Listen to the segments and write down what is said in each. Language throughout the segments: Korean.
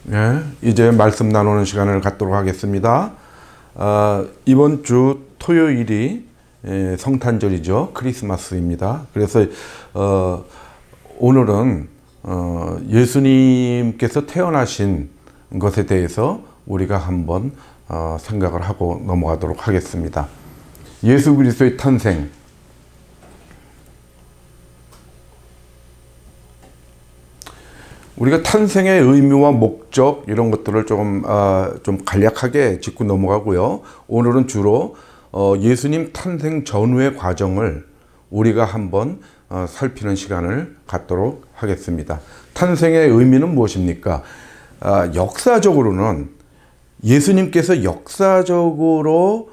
네, 이제 말씀 나누는 시간을 갖도록 하겠습니다. 이번 주 토요일이 성탄절이죠. 크리스마스입니다. 그래서 오늘은 예수님께서 태어나신 것에 대해서 우리가 한번 생각을 하고 넘어가도록 하겠습니다. 예수 그리스도의 탄생. 우리가 탄생의 의미와 목적 이런 것들을 좀 간략하게 짚고 넘어가고요. 오늘은 주로 예수님 탄생 전후의 과정을 우리가 한번 살피는 시간을 갖도록 하겠습니다. 탄생의 의미는 무엇입니까? 역사적으로는 예수님께서 역사적으로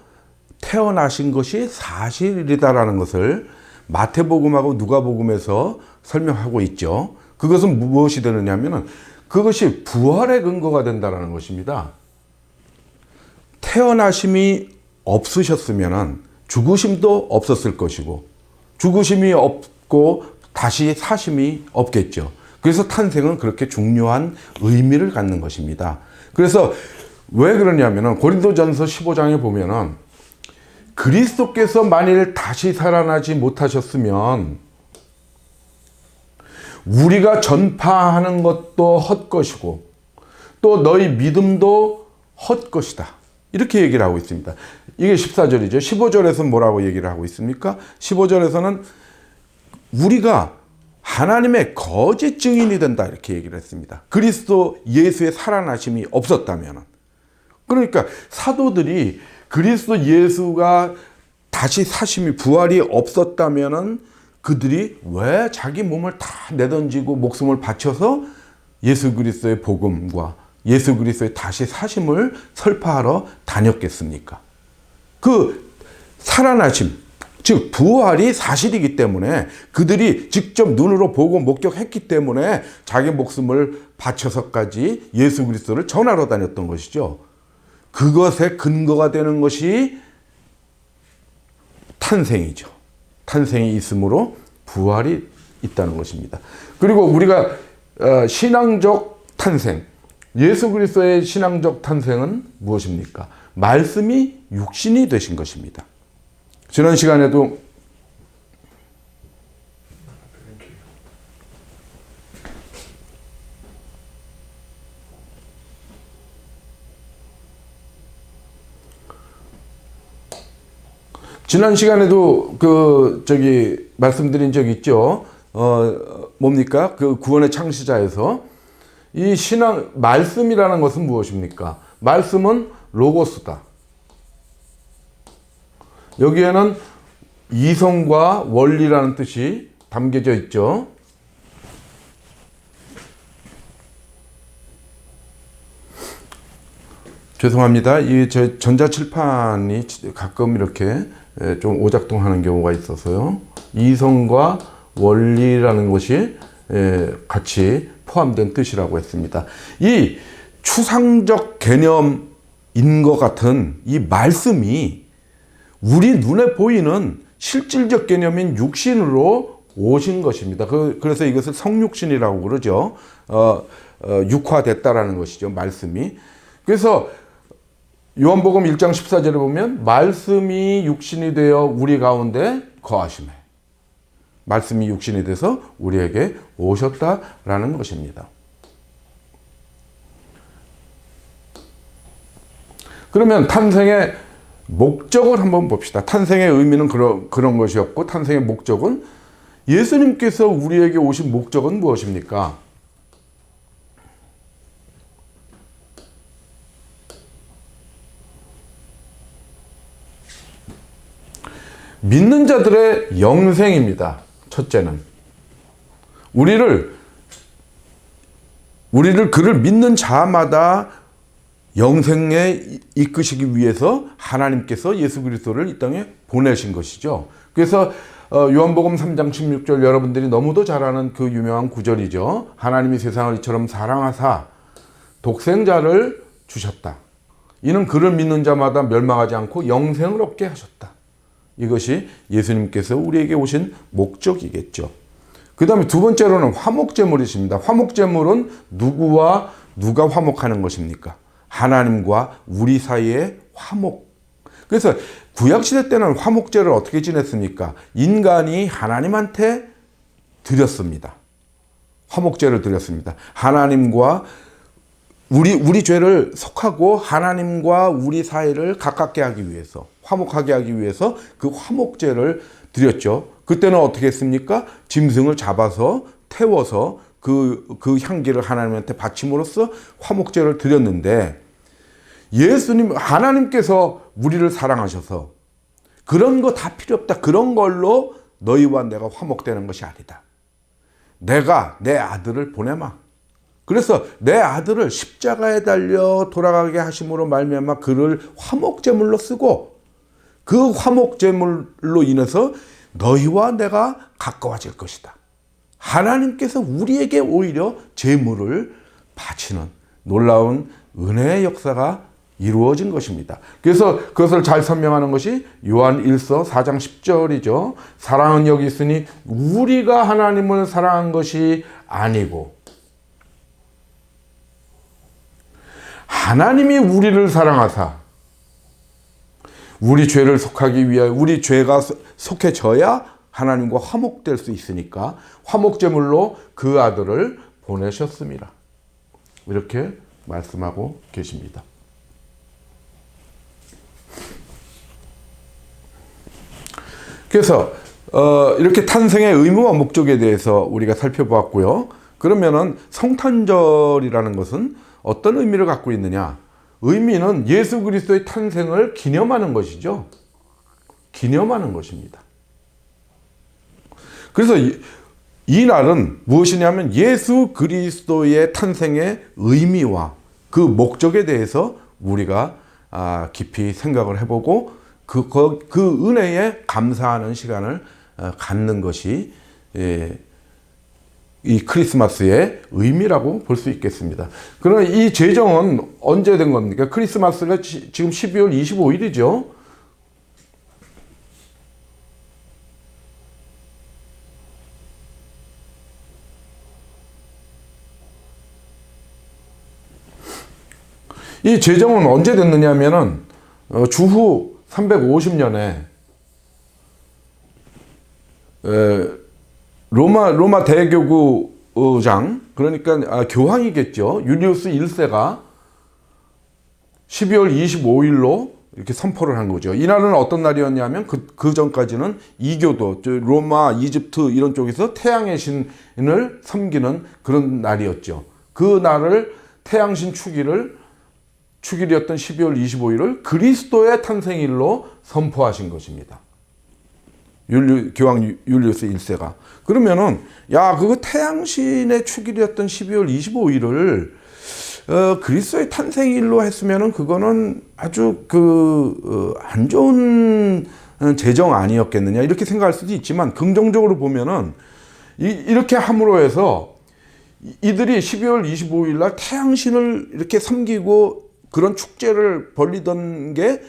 태어나신 것이 사실이다라는 것을 마태복음하고 누가복음에서 설명하고 있죠. 그것은 무엇이 되느냐면은 그것이 부활의 근거가 된다는 것입니다. 태어나심이 없으셨으면은 죽으심도 없었을 것이고, 죽으심이 없고 다시 사심이 없겠죠. 그래서 탄생은 그렇게 중요한 의미를 갖는 것입니다. 그래서 왜 그러냐면은 고린도전서 15장에 보면은 그리스도께서 만일 다시 살아나지 못하셨으면 우리가 전파하는 것도 헛것이고 또 너희 믿음도 헛것이다. 이렇게 얘기를 하고 있습니다. 이게 14절이죠. 15절에서는 뭐라고 얘기를 하고 있습니까? 15절에서는 우리가 하나님의 거짓 증인이 된다. 이렇게 얘기를 했습니다. 그리스도 예수의 살아나심이 없었다면. 그러니까 사도들이 그리스도 예수가 다시 사심이 부활이 없었다면은 그들이 왜 자기 몸을 다 내던지고 목숨을 바쳐서 예수 그리스도의 복음과 예수 그리스도의 다시 사심을 설파하러 다녔겠습니까? 그 살아나심, 즉 부활이 사실이기 때문에 그들이 직접 눈으로 보고 목격했기 때문에 자기 목숨을 바쳐서까지 예수 그리스도를 전하러 다녔던 것이죠. 그것의 근거가 되는 것이 탄생이죠. 탄생이 있으므로 부활이 있다는 것입니다. 그리고 우리가 신앙적 탄생, 예수 그리스도의 신앙적 탄생은 무엇입니까? 말씀이 육신이 되신 것입니다. 지난 시간에도 말씀드린 적 있죠. 뭡니까? 그 구원의 창시자에서 이 신앙, 말씀이라는 것은 무엇입니까? 말씀은 로고스다. 여기에는 이성과 원리라는 뜻이 담겨져 있죠. 죄송합니다. 이 저 전자칠판이 가끔 이렇게 좀 오작동하는 경우가 있어서요. 이성과 원리라는 것이 같이 포함된 뜻이라고 했습니다. 이 추상적 개념인 것 같은 이 말씀이 우리 눈에 보이는 실질적 개념인 육신으로 오신 것입니다. 그래서 이것을 성육신이라고 그러죠. 육화됐다라는 것이죠. 말씀이. 그래서 요한복음 1장 14절에 보면 말씀이 육신이 되어 우리 가운데 거하시매. 말씀이 육신이 돼서 우리에게 오셨다라는 것입니다. 그러면 탄생의 목적을 한번 봅시다. 탄생의 의미는 그런 것이었고 탄생의 목적은 예수님께서 우리에게 오신 목적은 무엇입니까? 믿는 자들의 영생입니다. 첫째는 우리를 그를 믿는 자마다 영생에 이끄시기 위해서 하나님께서 예수 그리스도를 이 땅에 보내신 것이죠. 그래서 요한복음 3장 16절 여러분들이 너무도 잘 아는 그 유명한 구절이죠. 하나님이 세상을 이처럼 사랑하사 독생자를 주셨다. 이는 그를 믿는 자마다 멸망하지 않고 영생을 얻게 하셨다. 이것이 예수님께서 우리에게 오신 목적이겠죠. 그 다음에 두 번째로는 화목제물이십니다. 화목제물은 누구와 누가 화목하는 것입니까? 하나님과 우리 사이의 화목. 그래서 구약시대 때는 화목제를 어떻게 지냈습니까? 인간이 하나님한테 드렸습니다. 화목제를 드렸습니다. 하나님과 우리 죄를 속하고 하나님과 우리 사이를 가깝게 하기 위해서, 화목하게 하기 위해서 그 화목제를 드렸죠. 그때는 어떻게 했습니까? 짐승을 잡아서 태워서 그 향기를 하나님한테 바침으로써 화목제를 드렸는데, 하나님께서 우리를 사랑하셔서 그런 거 다 필요 없다. 그런 걸로 너희와 내가 화목되는 것이 아니다. 내가 내 아들을 보내마. 그래서 내 아들을 십자가에 달려 돌아가게 하심으로 말미암아 그를 화목제물로 쓰고, 그 화목제물로 인해서 너희와 내가 가까워질 것이다. 하나님께서 우리에게 오히려 제물을 바치는 놀라운 은혜의 역사가 이루어진 것입니다. 그래서 그것을 잘 설명하는 것이 요한 1서 4장 10절이죠. 사랑은 여기 있으니 우리가 하나님을 사랑한 것이 아니고 하나님이 우리를 사랑하사 우리 죄를 속하기 위하여, 우리 죄가 속해져야 하나님과 화목될 수 있으니까 화목제물로 그 아들을 보내셨습니다. 이렇게 말씀하고 계십니다. 그래서 이렇게 탄생의 의무와 목적에 대해서 우리가 살펴보았고요. 그러면은 성탄절이라는 것은 어떤 의미를 갖고 있느냐? 의미는 예수 그리스도의 탄생을 기념하는 것이죠. 기념하는 것입니다. 그래서 이 날은 무엇이냐면 예수 그리스도의 탄생의 의미와 그 목적에 대해서 우리가 깊이 생각을 해보고 그 은혜에 감사하는 시간을 갖는 것이 이 크리스마스의 의미라고 볼 수 있겠습니다. 그러나 이 제정은 언제 된 겁니까? 크리스마스가 지금 12월 25일이죠. 이 제정은 언제 됐느냐 하면은 주후 350년에 로마 대교구장, 그러니까 교황이겠죠. 율리우스 1세가 12월 25일로 이렇게 선포를 한 거죠. 이날은 어떤 날이었냐면 그 전까지는 이교도, 로마, 이집트 이런 쪽에서 태양의 신을 섬기는 그런 날이었죠. 그 날을 태양신 축일이었던 12월 25일을 그리스도의 탄생일로 선포하신 것입니다. 교황 율리우스 1세가. 그러면은 그거 태양신의 축일이었던 12월 25일을 그리스도의 탄생일로 했으면은 그거는 아주 안 좋은 제정 아니었겠느냐 이렇게 생각할 수도 있지만, 긍정적으로 보면은 이렇게 함으로 해서 이들이 12월 25일 날 태양신을 이렇게 섬기고 그런 축제를 벌리던 게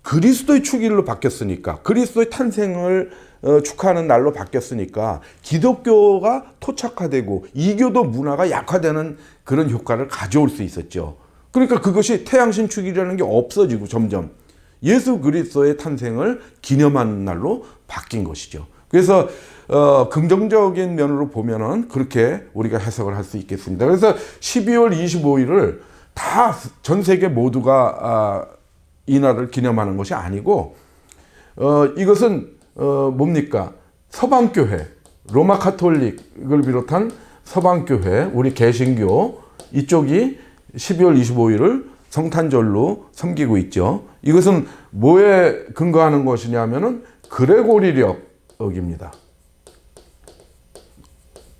그리스도의 축일로 바뀌었으니까, 그리스도의 탄생을 축하하는 날로 바뀌었으니까 기독교가 토착화되고 이교도 문화가 약화되는 그런 효과를 가져올 수 있었죠. 그러니까 그것이 태양신 축일이라는 게 없어지고 점점 예수 그리스도의 탄생을 기념하는 날로 바뀐 것이죠. 그래서 긍정적인 면으로 보면은 그렇게 우리가 해석을 할 수 있겠습니다. 그래서 12월 25일을 다 전 세계 모두가 이 날을 기념하는 것이 아니고, 이것은 뭡니까? 서방교회, 로마 카톨릭을 비롯한 서방교회, 우리 개신교 이쪽이 12월 25일을 성탄절로 섬기고 있죠. 이것은 뭐에 근거하는 것이냐면은 그레고리력입니다.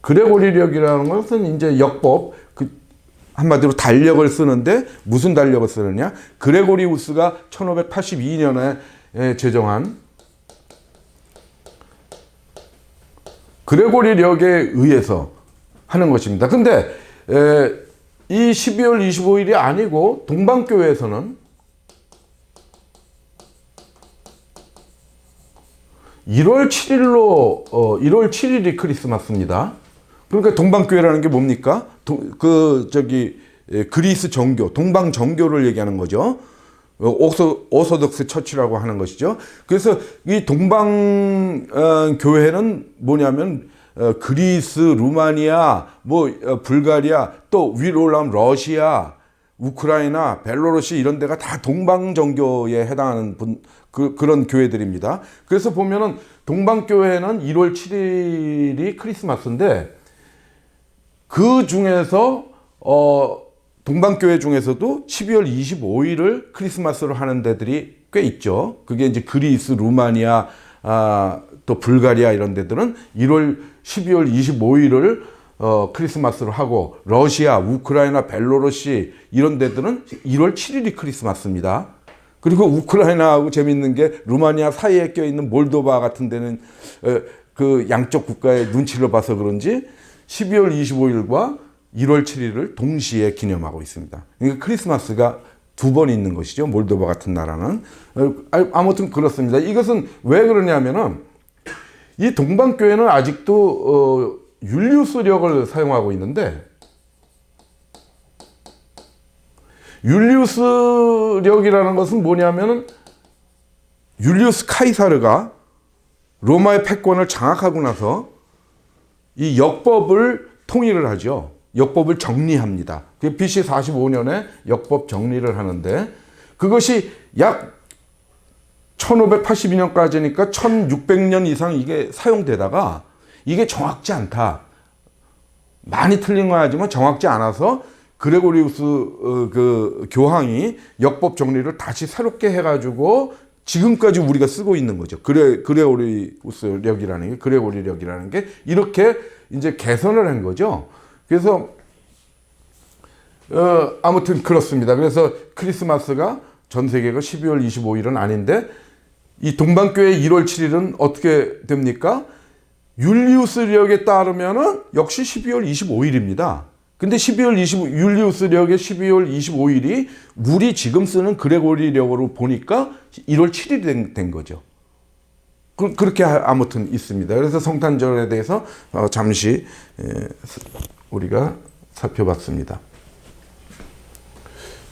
그레고리력이라는 것은 이제 역법, 한마디로 달력을 쓰는데 무슨 달력을 쓰느냐? 그레고리우스가 1582년에 제정한 그레고리력에 의해서 하는 것입니다. 근데 이 12월 25일이 아니고 동방교회에서는 1월 7일이 크리스마스입니다. 그러니까 동방교회라는 게 뭡니까? 그리스 정교, 동방 정교를 얘기하는 거죠. 오소독스 처치라고 하는 것이죠. 그래서 이 동방 교회는 뭐냐면 그리스, 루마니아, 불가리아, 또 위로 올라오면 러시아, 우크라이나, 벨로루시 이런 데가 다 동방 정교에 해당하는 그런 교회들입니다. 그래서 보면은 동방 교회는 1월 7일이 크리스마스인데 그 중에서 동방교회 중에서도 12월 25일을 크리스마스로 하는 데들이 꽤 있죠. 그게 이제 그리스, 루마니아, 또 불가리아 이런 데들은 12월 25일을 크리스마스로 하고, 러시아, 우크라이나, 벨로루시 이런 데들은 1월 7일이 크리스마스입니다. 그리고 우크라이나하고 재밌는 게 루마니아 사이에 껴있는 몰도바 같은 데는 그 양쪽 국가의 눈치를 봐서 그런지 12월 25일과 1월 7일을 동시에 기념하고 있습니다. 그러니까 크리스마스가 두 번 있는 것이죠. 몰도바 같은 나라는. 아무튼 그렇습니다. 이것은 왜 그러냐면은 이 동방교회는 아직도 율리우스력을 사용하고 있는데, 율리우스력이라는 것은 뭐냐면은 율리우스 카이사르가 로마의 패권을 장악하고 나서 이 역법을 통일을 하죠. 역법을 정리합니다. BC 45년에 역법 정리를 하는데, 그것이 약 1582년까지니까 1600년 이상 이게 사용되다가 이게 정확지 않다. 많이 틀린 거 하지만 정확지 않아서 그레고리우스 그 교황이 역법 정리를 다시 새롭게 해가지고 지금까지 우리가 쓰고 있는 거죠. 그레고리우스력이라는 게, 그레고리력이라는 게 이렇게 이제 개선을 한 거죠. 그래서 아무튼 그렇습니다. 그래서 크리스마스가 전 세계가 12월 25일은 아닌데, 이 동방교회 1월 7일은 어떻게 됩니까? 율리우스력에 따르면은 역시 12월 25일입니다. 근데 율리우스력의 12월 25일이 우리 지금 쓰는 그레고리력으로 보니까 1월 7일이 된 거죠. 그렇게 아무튼 있습니다. 그래서 성탄절에 대해서 잠시 우리가 살펴봤습니다.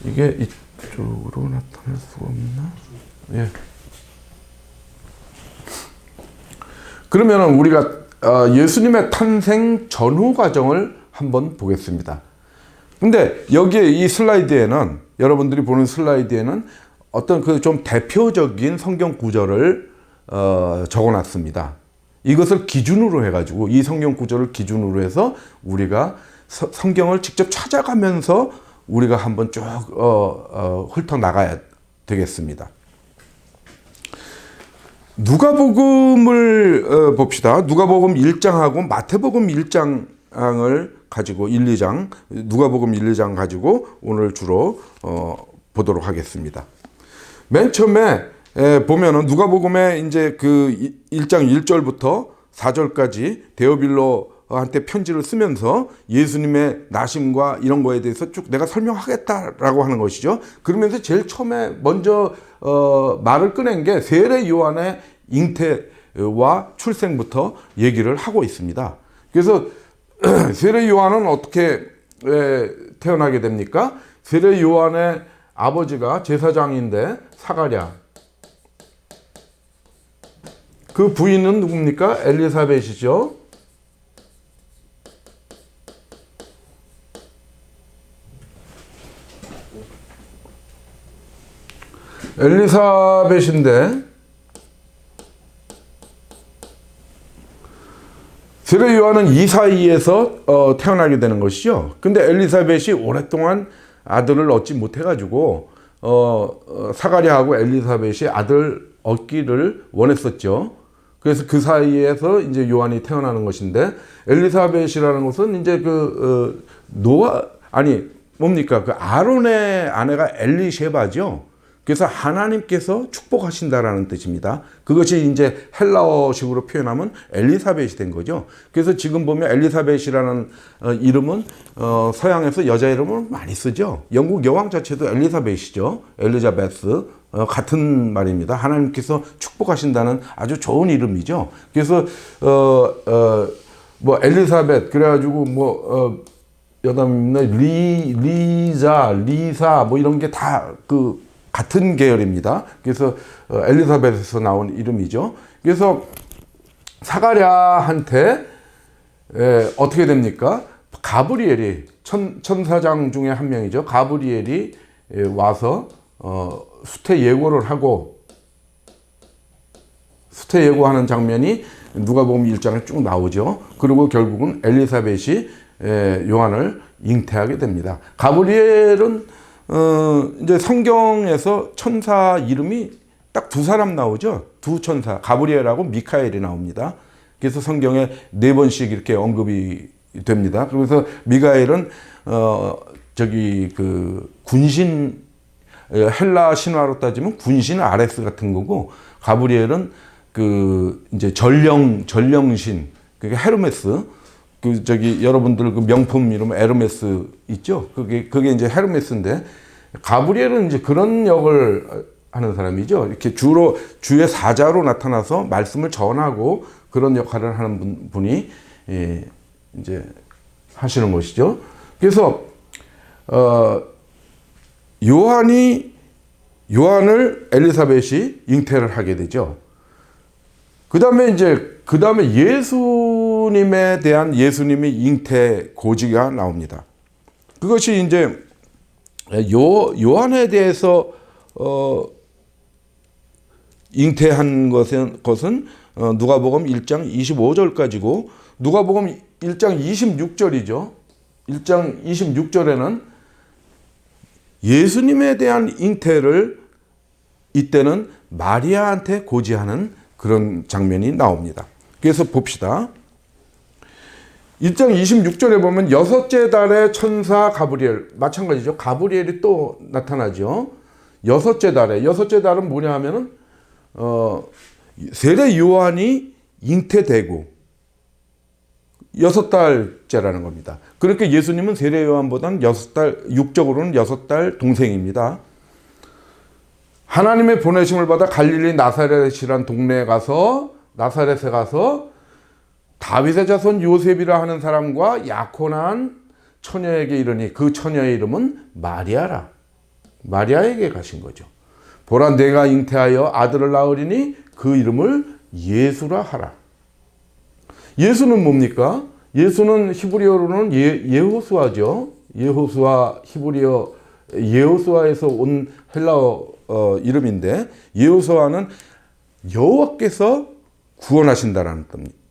이게 이쪽으로 나타날 수가 없나? 예. 그러면 우리가 예수님의 탄생 전후 과정을 한번 보겠습니다. 근데 여기에 이 슬라이드에는, 여러분들이 보는 슬라이드에는 어떤 그 좀 대표적인 성경 구절을 적어놨습니다. 이것을 기준으로 해가지고, 이 성경 구절을 기준으로 해서 우리가 성경을 직접 찾아가면서 우리가 한번 쭉 훑어나가야 되겠습니다. 누가복음을 봅시다. 누가복음 1장하고 마태복음 1장을 가지고 1, 2장, 누가복음 1, 2장 가지고 오늘 주로 보도록 하겠습니다. 맨 처음에 보면은 누가복음에 이제 그 1장 1절부터 4절까지 데오빌로한테 편지를 쓰면서 예수님의 나심과 이런 거에 대해서 쭉 내가 설명하겠다라고 하는 것이죠. 그러면서 제일 처음에 먼저 말을 꺼낸 게 세례 요한의 잉태와 출생부터 얘기를 하고 있습니다. 그래서 세례 요한은 어떻게 태어나게 됩니까? 세례 요한의 아버지가 제사장인데 사가랴. 그 부인은 누굽니까? 엘리사벳이죠. 엘리사벳인데 세례 요한은 이 사이에서 태어나게 되는 것이죠. 근데 엘리사벳이 오랫동안 아들을 얻지 못해가지고 사가랴하고 엘리사벳이 아들 얻기를 원했었죠. 그래서 그 사이에서 이제 요한이 태어나는 것인데, 엘리사벳이라는 것은 이제 그 뭡니까? 그 아론의 아내가 엘리셰바죠. 그래서 하나님께서 축복하신다라는 뜻입니다. 그것이 이제 헬라어식으로 표현하면 엘리사벳이 된 거죠. 그래서 지금 보면 엘리사벳이라는 이름은 서양에서 여자 이름을 많이 쓰죠. 영국 여왕 자체도 엘리사벳이죠. 엘리자베스. 같은 말입니다. 하나님께서 축복하신다는 아주 좋은 이름이죠. 그래서 엘리사벳 그래가지고 여담입니다. 리사 뭐 이런 게 다 그 같은 계열입니다. 그래서 엘리사벳에서 나온 이름이죠. 그래서 사가랴한테 어떻게 됩니까? 가브리엘이 천사장 중에 한 명이죠. 가브리엘이 와서 수태 예고를 하고, 수태 예고하는 장면이 누가복음 1장에 쭉 나오죠. 그리고 결국은 엘리사벳이 요한을 잉태하게 됩니다. 가브리엘은 이제 성경에서 천사 이름이 딱 두 사람 나오죠. 두 천사, 가브리엘하고 미카엘이 나옵니다. 그래서 성경에 4번씩 이렇게 언급이 됩니다. 그래서 미카엘은 그 군신, 헬라 신화로 따지면 군신 아레스 같은 거고, 가브리엘은 그 이제 전령신, 그게 헤르메스, 여러분들 그 명품 이름 에르메스 있죠? 그게 이제 헤르메스인데, 가브리엘은 이제 그런 역을 하는 사람이죠. 이렇게 주로 주의 사자로 나타나서 말씀을 전하고 그런 역할을 하는 분이 이제 하시는 것이죠. 그래서 요한을 엘리사벳이 잉태를 하게 되죠. 그 다음에 예수님에 대한 예수님의 잉태 고지가 나옵니다. 그것이 이제 요한에 대해서 잉태한 것은 누가복음 1장 25절까지고, 누가복음 1장 26절이죠. 1장 26절에는 예수님에 대한 잉태를 이때는 마리아한테 고지하는 그런 장면이 나옵니다. 그래서 봅시다. 1장 26절에 보면 여섯째 달에 천사 가브리엘, 마찬가지죠. 가브리엘이 또 나타나죠. 여섯째 달은 뭐냐 하면은 세례 요한이 잉태되고 6달째라는 겁니다. 그렇게 예수님은 세례 요한보다는 6달, 육적으로는 6달 동생입니다. 하나님의 보내심을 받아 갈릴리 나사렛이란 동네에 가서, 나사렛에 가서 다윗의 자손 요셉이라 하는 사람과 약혼한 처녀에게 이르니 그 처녀의 이름은 마리아라. 마리아에게 가신 거죠. 보라, 내가 잉태하여 아들을 낳으리니 그 이름을 예수라 하라. 예수는 뭡니까? 예수는 히브리어로는 예호수아죠. 예호수아, 히브리어 예호수아에서 온 헬라어 이름인데, 예호수아는 여호와께서 구원하신다라는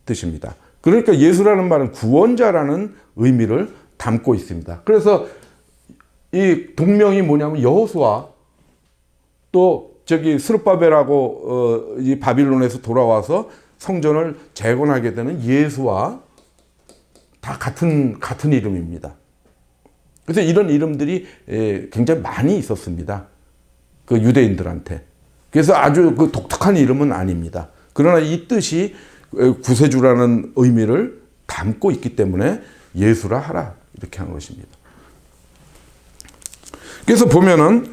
뜻입니다. 그러니까 예수라는 말은 구원자라는 의미를 담고 있습니다. 그래서 이 동명이 뭐냐면 여호수아, 또 스룹바벨하고 이 바빌론에서 돌아와서 성전을 재건하게 되는 예수와 다 같은 이름입니다. 그래서 이런 이름들이 굉장히 많이 있었습니다. 그 유대인들한테. 그래서 아주 그 독특한 이름은 아닙니다. 그러나 이 뜻이 구세주라는 의미를 담고 있기 때문에 예수라 하라, 이렇게 한 것입니다. 그래서 보면은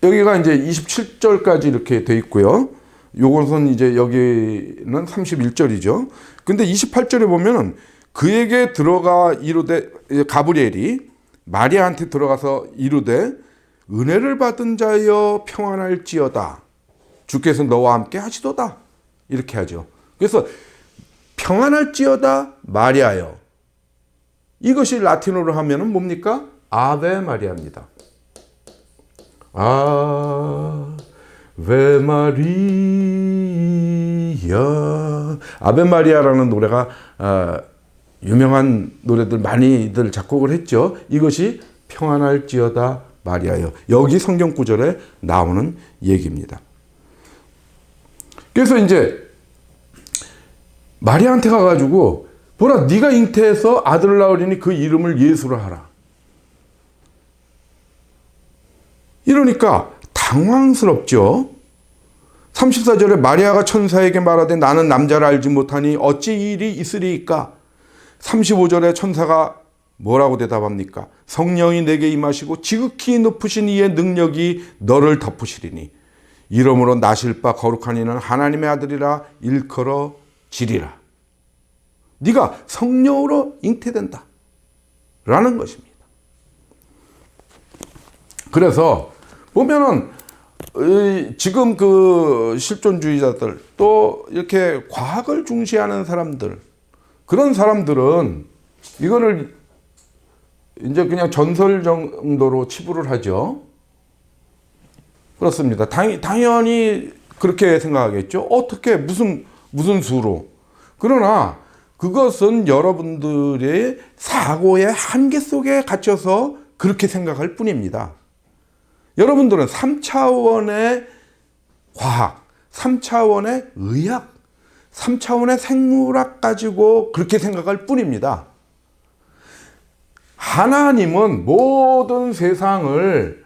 여기가 이제 27절까지 이렇게 돼 있고요. 요것은 이제 여기는 31절이죠. 근데 28절에 보면은 그에게 들어가 이르되, 가브리엘이 마리아한테 들어가서 이르되 은혜를 받은 자여 평안할지어다, 주께서 너와 함께 하시도다, 이렇게 하죠. 그래서 평안할지어다 마리아여, 이것이 라틴어로 하면은 뭡니까? 아베 마리아입니다. 아베 마리아. 아베 마리아라는 노래가 유명한 노래들 많이들 작곡을 했죠. 이것이 평안할지어다 마리아여. 여기 성경 구절에 나오는 얘기입니다. 그래서 이제 마리아한테 가가지고 보라, 네가 잉태해서 아들을 낳으리니 그 이름을 예수라 하라. 이러니까 당황스럽죠. 34절에 마리아가 천사에게 말하되 나는 남자를 알지 못하니 어찌 이 일이 있으리이까. 35절에 천사가 뭐라고 대답합니까? 성령이 내게 임하시고 지극히 높으신 이의 능력이 너를 덮으시리니 이러므로 나실 바 거룩한 이는 하나님의 아들이라 일컬어지리라. 네가 성령으로 잉태된다. 라는 것입니다. 그래서 보면은 지금 그 실존주의자들 또 이렇게 과학을 중시하는 사람들, 그런 사람들은 이거를 이제 그냥 전설 정도로 치부를 하죠. 그렇습니다. 당연히 그렇게 생각하겠죠. 어떻게 무슨 수로. 그러나 그것은 여러분들의 사고의 한계 속에 갇혀서 그렇게 생각할 뿐입니다. 여러분들은 3차원의 과학, 3차원의 의학, 3차원의 생물학 가지고 그렇게 생각할 뿐입니다. 하나님은 모든 세상을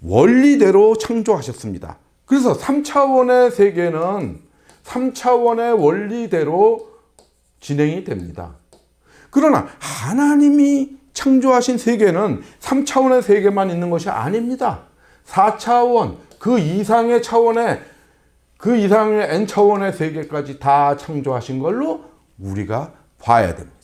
원리대로 창조하셨습니다. 그래서 3차원의 세계는 3차원의 원리대로 진행이 됩니다. 그러나 하나님이 창조하신 세계는 3차원의 세계만 있는 것이 아닙니다. 4차원, 그 이상의 차원의, 그 이상의 N차원의 세계까지 다 창조하신 걸로 우리가 봐야 됩니다.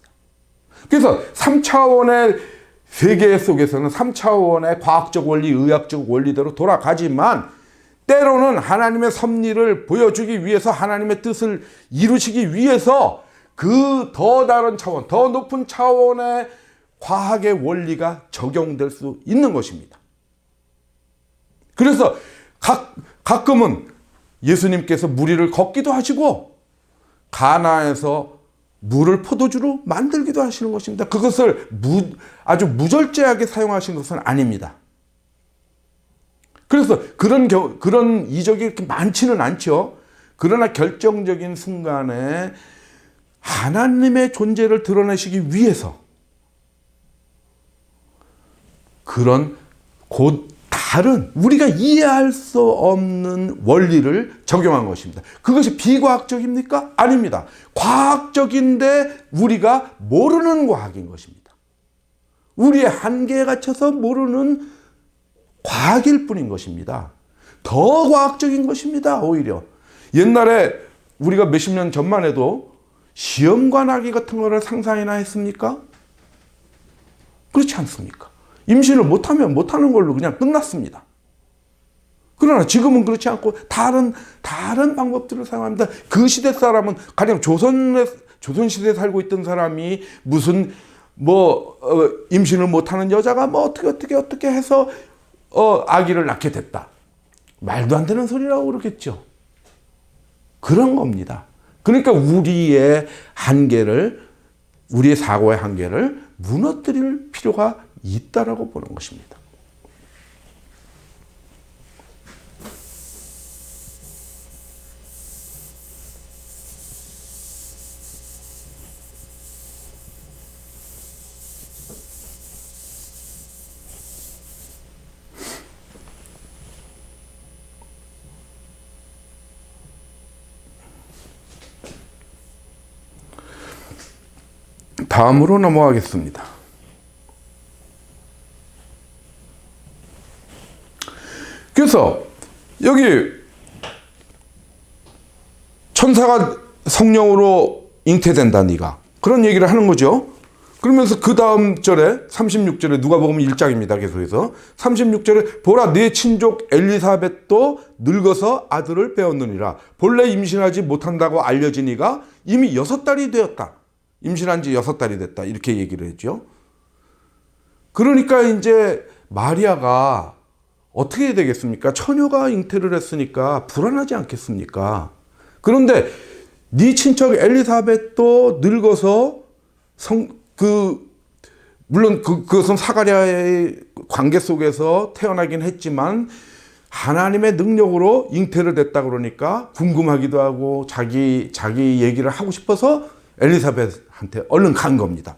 그래서 3차원의 세계 속에서는 3차원의 과학적 원리, 의학적 원리대로 돌아가지만 때로는 하나님의 섭리를 보여주기 위해서, 하나님의 뜻을 이루시기 위해서 그 더 다른 차원, 더 높은 차원의 과학의 원리가 적용될 수 있는 것입니다. 그래서 가끔은 예수님께서 무리를 걷기도 하시고 가나에서 물을 포도주로 만들기도 하시는 것입니다. 그것을 아주 무절제하게 사용하신 것은 아닙니다. 그래서 그런 이적이 이렇게 많지는 않죠. 그러나 결정적인 순간에 하나님의 존재를 드러내시기 위해서 그런 곧 다른 우리가 이해할 수 없는 원리를 적용한 것입니다. 그것이 비과학적입니까? 아닙니다. 과학적인데 우리가 모르는 과학인 것입니다. 우리의 한계에 갇혀서 모르는 과학일 뿐인 것입니다. 더 과학적인 것입니다. 오히려 옛날에 우리가 몇십 년 전만 해도 시험관하기 같은 거를 상상이나 했습니까? 그렇지 않습니까? 임신을 못하면 못하는 걸로 그냥 끝났습니다. 그러나 지금은 그렇지 않고 다른 방법들을 사용합니다. 그 시대 사람은 가령 조선시대에 살고 있던 사람이 무슨 임신을 못하는 여자가 어떻게 해서 아기를 낳게 됐다. 말도 안 되는 소리라고 그러겠죠. 그런 겁니다. 그러니까 우리의 사고의 한계를 무너뜨릴 필요가 있다라고 보는 것입니다. 다음으로 넘어가겠습니다. 그래서 여기 천사가 성령으로 잉태된다 네가 그런 얘기를 하는 거죠. 그러면서 그 다음 절에 36절에 누가복음 1장입니다. 계속해서 36절에 보라 네 친족 엘리사벳도 늙어서 아들을 빼었느니라. 본래 임신하지 못한다고 알려진 이가 이미 6달이 되었다. 임신한 지 6달이 됐다. 이렇게 얘기를 했죠. 그러니까 이제 마리아가 어떻게 해야 되겠습니까? 처녀가 잉태를 했으니까 불안하지 않겠습니까? 그런데 네 친척 엘리사벳도 늙어서 물론 그것은 사가랴의 관계 속에서 태어나긴 했지만 하나님의 능력으로 잉태를 됐다 그러니까 궁금하기도 하고 자기 얘기를 하고 싶어서 엘리사벳한테 얼른 간 겁니다.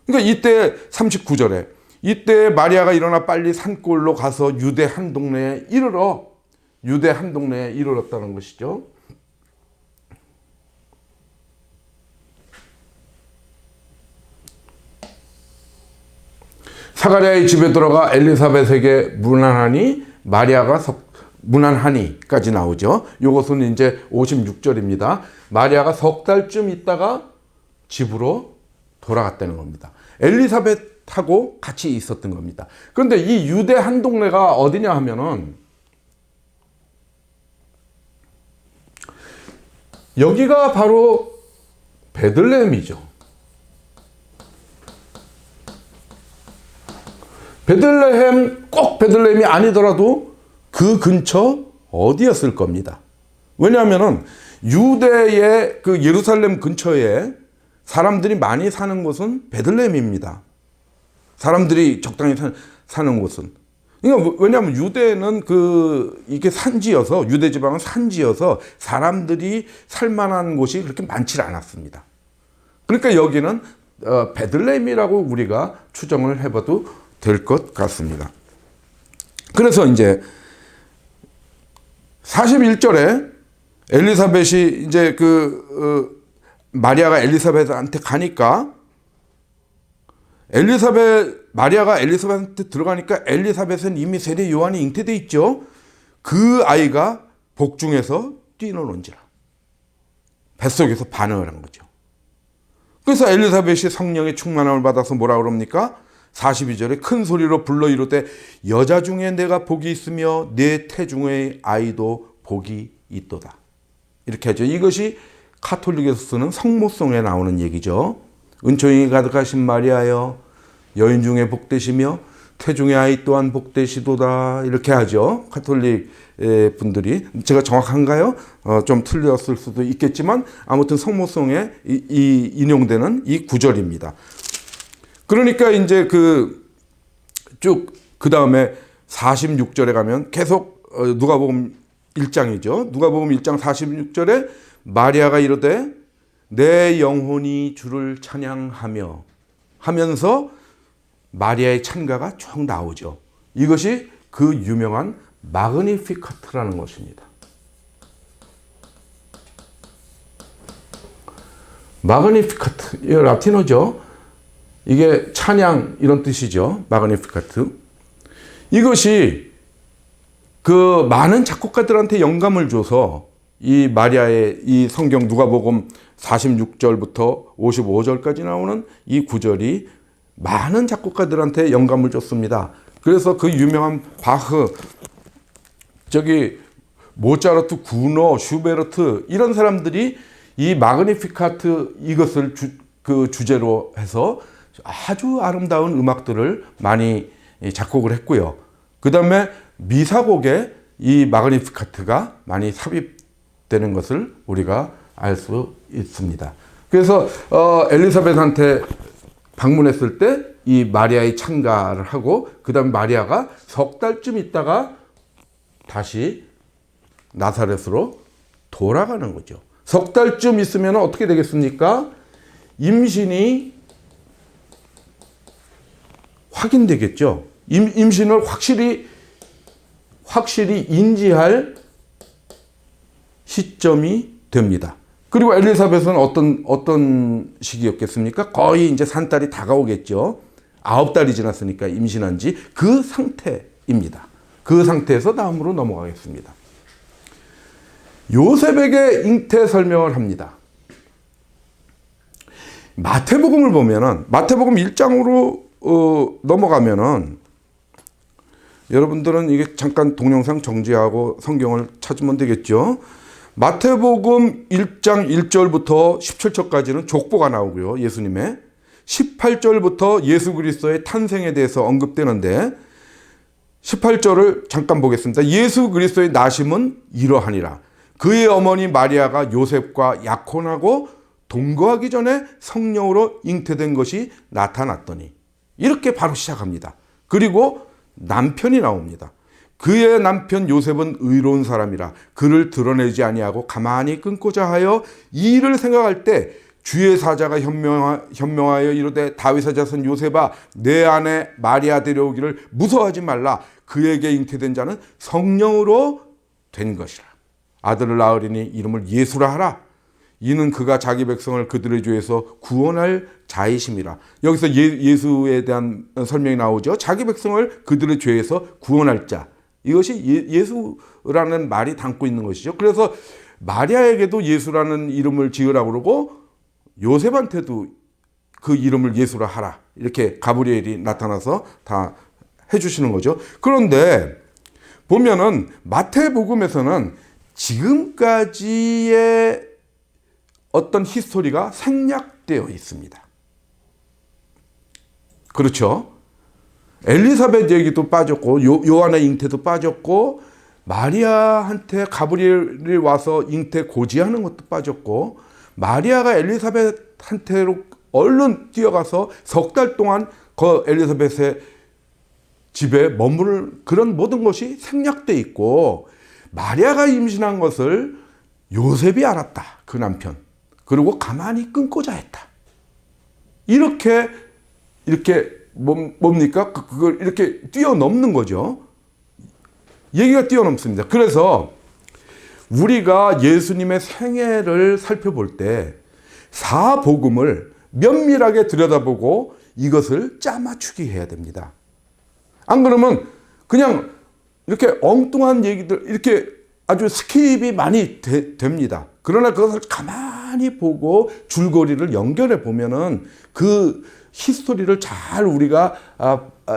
그러니까 이때 39절에 이때 마리아가 일어나 빨리 산골로 가서 유대 한 동네에 이르렀다는 것이죠. 사가랴의 집에 들어가 엘리사벳에게 문안하니 마리아가 문안하니까지 나오죠. 이것은 이제 56절입니다. 마리아가 석 달쯤 있다가 집으로 돌아갔다는 겁니다. 엘리사벳 타고 같이 있었던 겁니다. 그런데 이 유대 한 동네가 어디냐 하면은 여기가 바로 베들레헴이죠. 베들레헴, 꼭 베들레헴이 아니더라도 그 근처 어디였을 겁니다. 왜냐하면은 유대의 그 예루살렘 근처에 사람들이 많이 사는 곳은 베들레헴입니다. 사람들이 적당히 사는 곳은. 그러니까 왜냐하면 유대는 이게 산지여서, 유대 지방은 산지여서 사람들이 살만한 곳이 그렇게 많지 않았습니다. 그러니까 여기는 베들레헴이라고 우리가 추정을 해봐도 될 것 같습니다. 그래서 이제 41절에 엘리사벳이 이제 마리아가 엘리사벳한테 가니까 마리아가 엘리사벳한테 들어가니까 엘리사벳은 이미 세례 요한이 잉태돼 있죠. 그 아이가 복중에서 뛰노는지라. 뱃속에서 반응을 한 거죠. 그래서 엘리사벳이 성령의 충만함을 받아서 뭐라 그럽니까? 42절에 큰 소리로 불러 이르되 여자 중에 내가 복이 있으며 내 태중의 아이도 복이 있도다. 이렇게 하죠. 이것이 카톨릭에서 쓰는 성모송에 나오는 얘기죠. 은총이 가득하신 마리아여 여인 중에 복되시며 태중의 아이 또한 복되시도다. 이렇게 하죠. 카톨릭 분들이. 제가 정확한가요? 좀 틀렸을 수도 있겠지만 아무튼 성모송에 인용되는 이 구절입니다. 그러니까 이제 그 다음에 46절에 가면 계속 누가복음 1장이죠. 누가복음 1장 46절에 마리아가 이르되 내 영혼이 주를 찬양하며 하면서 마리아의 찬가가 쭉 나오죠. 이것이 그 유명한 마그니피카트라는 것입니다. 마그니피카트, 이 라틴어죠. 이게 찬양 이런 뜻이죠. 마그니피카트. 이것이 그 많은 작곡가들한테 영감을 줘서 이 마리아의 이 성경 누가복음 46절부터 55절까지 나오는 이 구절이 많은 작곡가들한테 영감을 줬습니다. 그래서 그 유명한 바흐, 모차르트, 구노, 슈베르트 이런 사람들이 이 마그니피카트 이것을 주제로 해서 아주 아름다운 음악들을 많이 작곡을 했고요. 그 다음에 미사곡에 이 마그니피카트가 많이 삽입되는 것을 우리가 알 수 있습니다. 그래서 엘리사벳한테 방문했을 때 이 마리아의 찬가를 하고 그 다음에 마리아가 석 달쯤 있다가 다시 나사렛으로 돌아가는 거죠. 석 달쯤 있으면 어떻게 되겠습니까? 임신이 확인되겠죠. 임신을 확실히 인지할 시점이 됩니다. 그리고 엘리사벳은 어떤 시기였겠습니까? 거의 이제 산딸이 다가오겠죠. 9달이 지났으니까 임신한 지 그 상태입니다. 그 상태에서 다음으로 넘어가겠습니다. 요셉에게 잉태 설명을 합니다. 마태복음을 보면은 마태복음 1장으로 넘어가면은 여러분들은 이게 잠깐 동영상 정지하고 성경을 찾으면 되겠죠. 마태복음 1장 1절부터 17절까지는 족보가 나오고요. 예수님의 18절부터 예수 그리스도의 탄생에 대해서 언급되는데 18절을 잠깐 보겠습니다. 예수 그리스도의 나심은 이러하니라. 그의 어머니 마리아가 요셉과 약혼하고 동거하기 전에 성령으로 잉태된 것이 나타났더니 이렇게 바로 시작합니다. 그리고 남편이 나옵니다. 그의 남편 요셉은 의로운 사람이라 그를 드러내지 아니하고 가만히 끊고자 하여 이 일을 생각할 때 주의 사자가 현명하여 이르되 다윗의 자손 요셉아 내 아내 마리아 데려오기를 무서워하지 말라. 그에게 잉태된 자는 성령으로 된 것이라. 아들을 낳으리니 이름을 예수라 하라. 이는 그가 자기 백성을 그들의 죄에서 구원할 자이심이라. 여기서 예수에 대한 설명이 나오죠. 자기 백성을 그들의 죄에서 구원할 자. 이것이 예수라는 말이 담고 있는 것이죠. 그래서 마리아에게도 예수라는 이름을 지으라고 그러고 요셉한테도 그 이름을 예수라 하라. 이렇게 가브리엘이 나타나서 다 해주시는 거죠. 그런데 보면은 마태복음에서는 지금까지의 어떤 히스토리가 생략되어 있습니다. 그렇죠? 엘리사벳 얘기도 빠졌고 요한의 잉태도 빠졌고 마리아한테 가브리엘이 와서 잉태 고지하는 것도 빠졌고 마리아가 엘리사벳한테로 얼른 뛰어가서 석 달 동안 그 엘리사벳의 집에 머무를 그런 모든 것이 생략돼 있고 마리아가 임신한 것을 요셉이 알았다. 그 남편. 그리고 가만히 끊고자 했다. 이렇게 뭡니까? 그걸 이렇게 뛰어넘는 거죠. 얘기가 뛰어넘습니다. 그래서 우리가 예수님의 생애를 살펴볼 때 사복음을 면밀하게 들여다보고 이것을 짜맞추기 해야 됩니다. 안 그러면 그냥 이렇게 엉뚱한 얘기들 이렇게 아주 스킵이 많이 됩니다. 그러나 그것을 가만히 보고 줄거리를 연결해 보면은 그 히스토리를 잘 우리가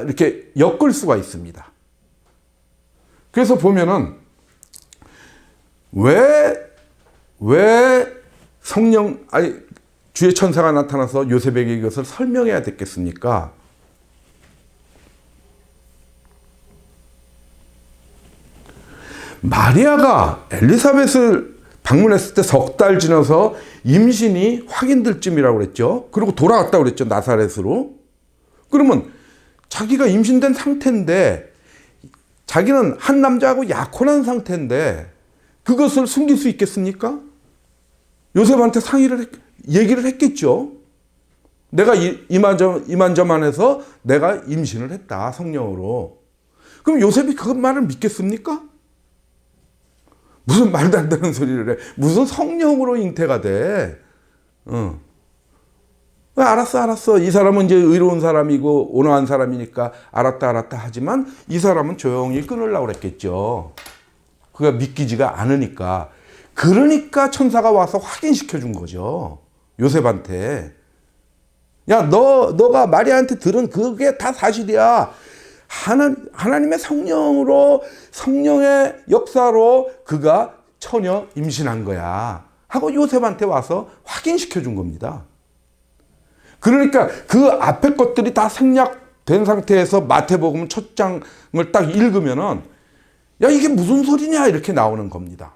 이렇게 엮을 수가 있습니다. 그래서 보면은 왜 주의 천사가 나타나서 요셉에게 이것을 설명해야 됐겠습니까? 마리아가 엘리사벳을 방문했을 때 석 달 지나서 임신이 확인될 쯤이라고 그랬죠. 그리고 돌아왔다고 그랬죠. 나사렛으로. 그러면 자기가 임신된 상태인데 자기는 한 남자하고 약혼한 상태인데 그것을 숨길 수 있겠습니까? 요셉한테 얘기를 했겠죠. 내가 이만저만해서 내가 임신을 했다. 성령으로. 그럼 요셉이 그 말을 믿겠습니까? 무슨 말도 안 되는 소리를 해. 무슨 성령으로 잉태가 돼. 알았어. 이 사람은 이제 의로운 사람이고 온화한 사람이니까 알았다 하지만 이 사람은 조용히 끊으려고 그랬겠죠. 그가 믿기지가 않으니까. 그러니까 천사가 와서 확인시켜 준 거죠. 요셉한테. 야, 너가 마리아한테 들은 그게 다 사실이야. 하나님의 성령의 역사로 그가 처녀 임신한 거야. 하고 요셉한테 와서 확인시켜 준 겁니다. 그러니까 그 앞에 것들이 다 생략된 상태에서 마태복음 첫 장을 딱 읽으면은 야, 이게 무슨 소리냐? 이렇게 나오는 겁니다.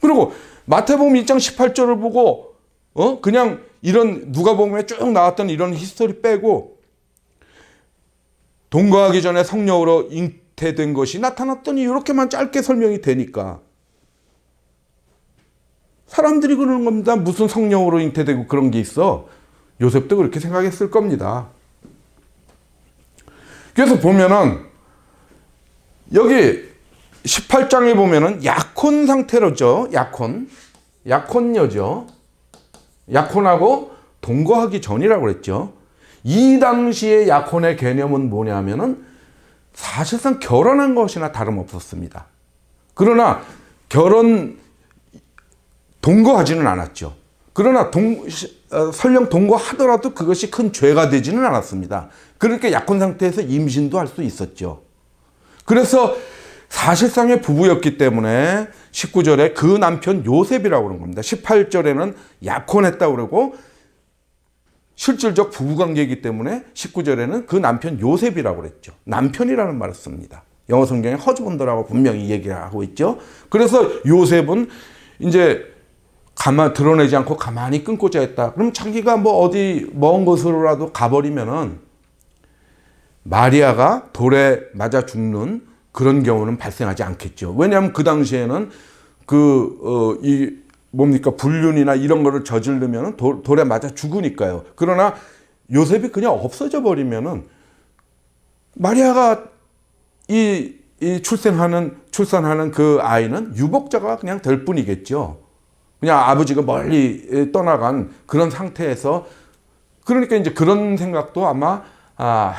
그리고 마태복음 1장 18절을 보고 그냥 이런 누가복음에 쭉 나왔던 이런 히스토리 빼고 동거하기 전에 성령으로 잉태된 것이 나타났더니 이렇게만 짧게 설명이 되니까 사람들이 그러는 겁니다. 무슨 성령으로 잉태되고 그런 게 있어. 요셉도 그렇게 생각했을 겁니다. 그래서 보면은 여기 18장에 보면은 약혼 상태로죠. 약혼녀죠. 약혼하고 동거하기 전이라고 그랬죠. 이 당시의 약혼의 개념은 뭐냐면은 사실상 결혼한 것이나 다름없었습니다. 그러나 동거하지는 않았죠. 그러나 설령 동거하더라도 그것이 큰 죄가 되지는 않았습니다. 그러니까 약혼 상태에서 임신도 할 수 있었죠. 그래서 사실상의 부부였기 때문에 19절에 그 남편 요셉이라고 그런 겁니다. 18절에는 약혼했다고 그러고 실질적 부부관계이기 때문에 19절에는 그 남편 요셉이라고 그랬죠. 남편이라는 말을 씁니다. 영어 성경에 허즈번드라고 분명히 얘기하고 있죠. 그래서 요셉은 이제 드러내지 않고 가만히 끊고자 했다. 그럼 자기가 어디 먼 곳으로라도 가버리면은 마리아가 돌에 맞아 죽는 그런 경우는 발생하지 않겠죠. 왜냐하면 그 당시에는 불륜이나 이런 거를 저지르면 돌에 맞아 죽으니까요. 그러나 요셉이 그냥 없어져 버리면은 마리아가 출산하는 그 아이는 유복자가 그냥 될 뿐이겠죠. 그냥 아버지가 멀리 떠나간 그런 상태에서 그러니까 이제 그런 생각도 아마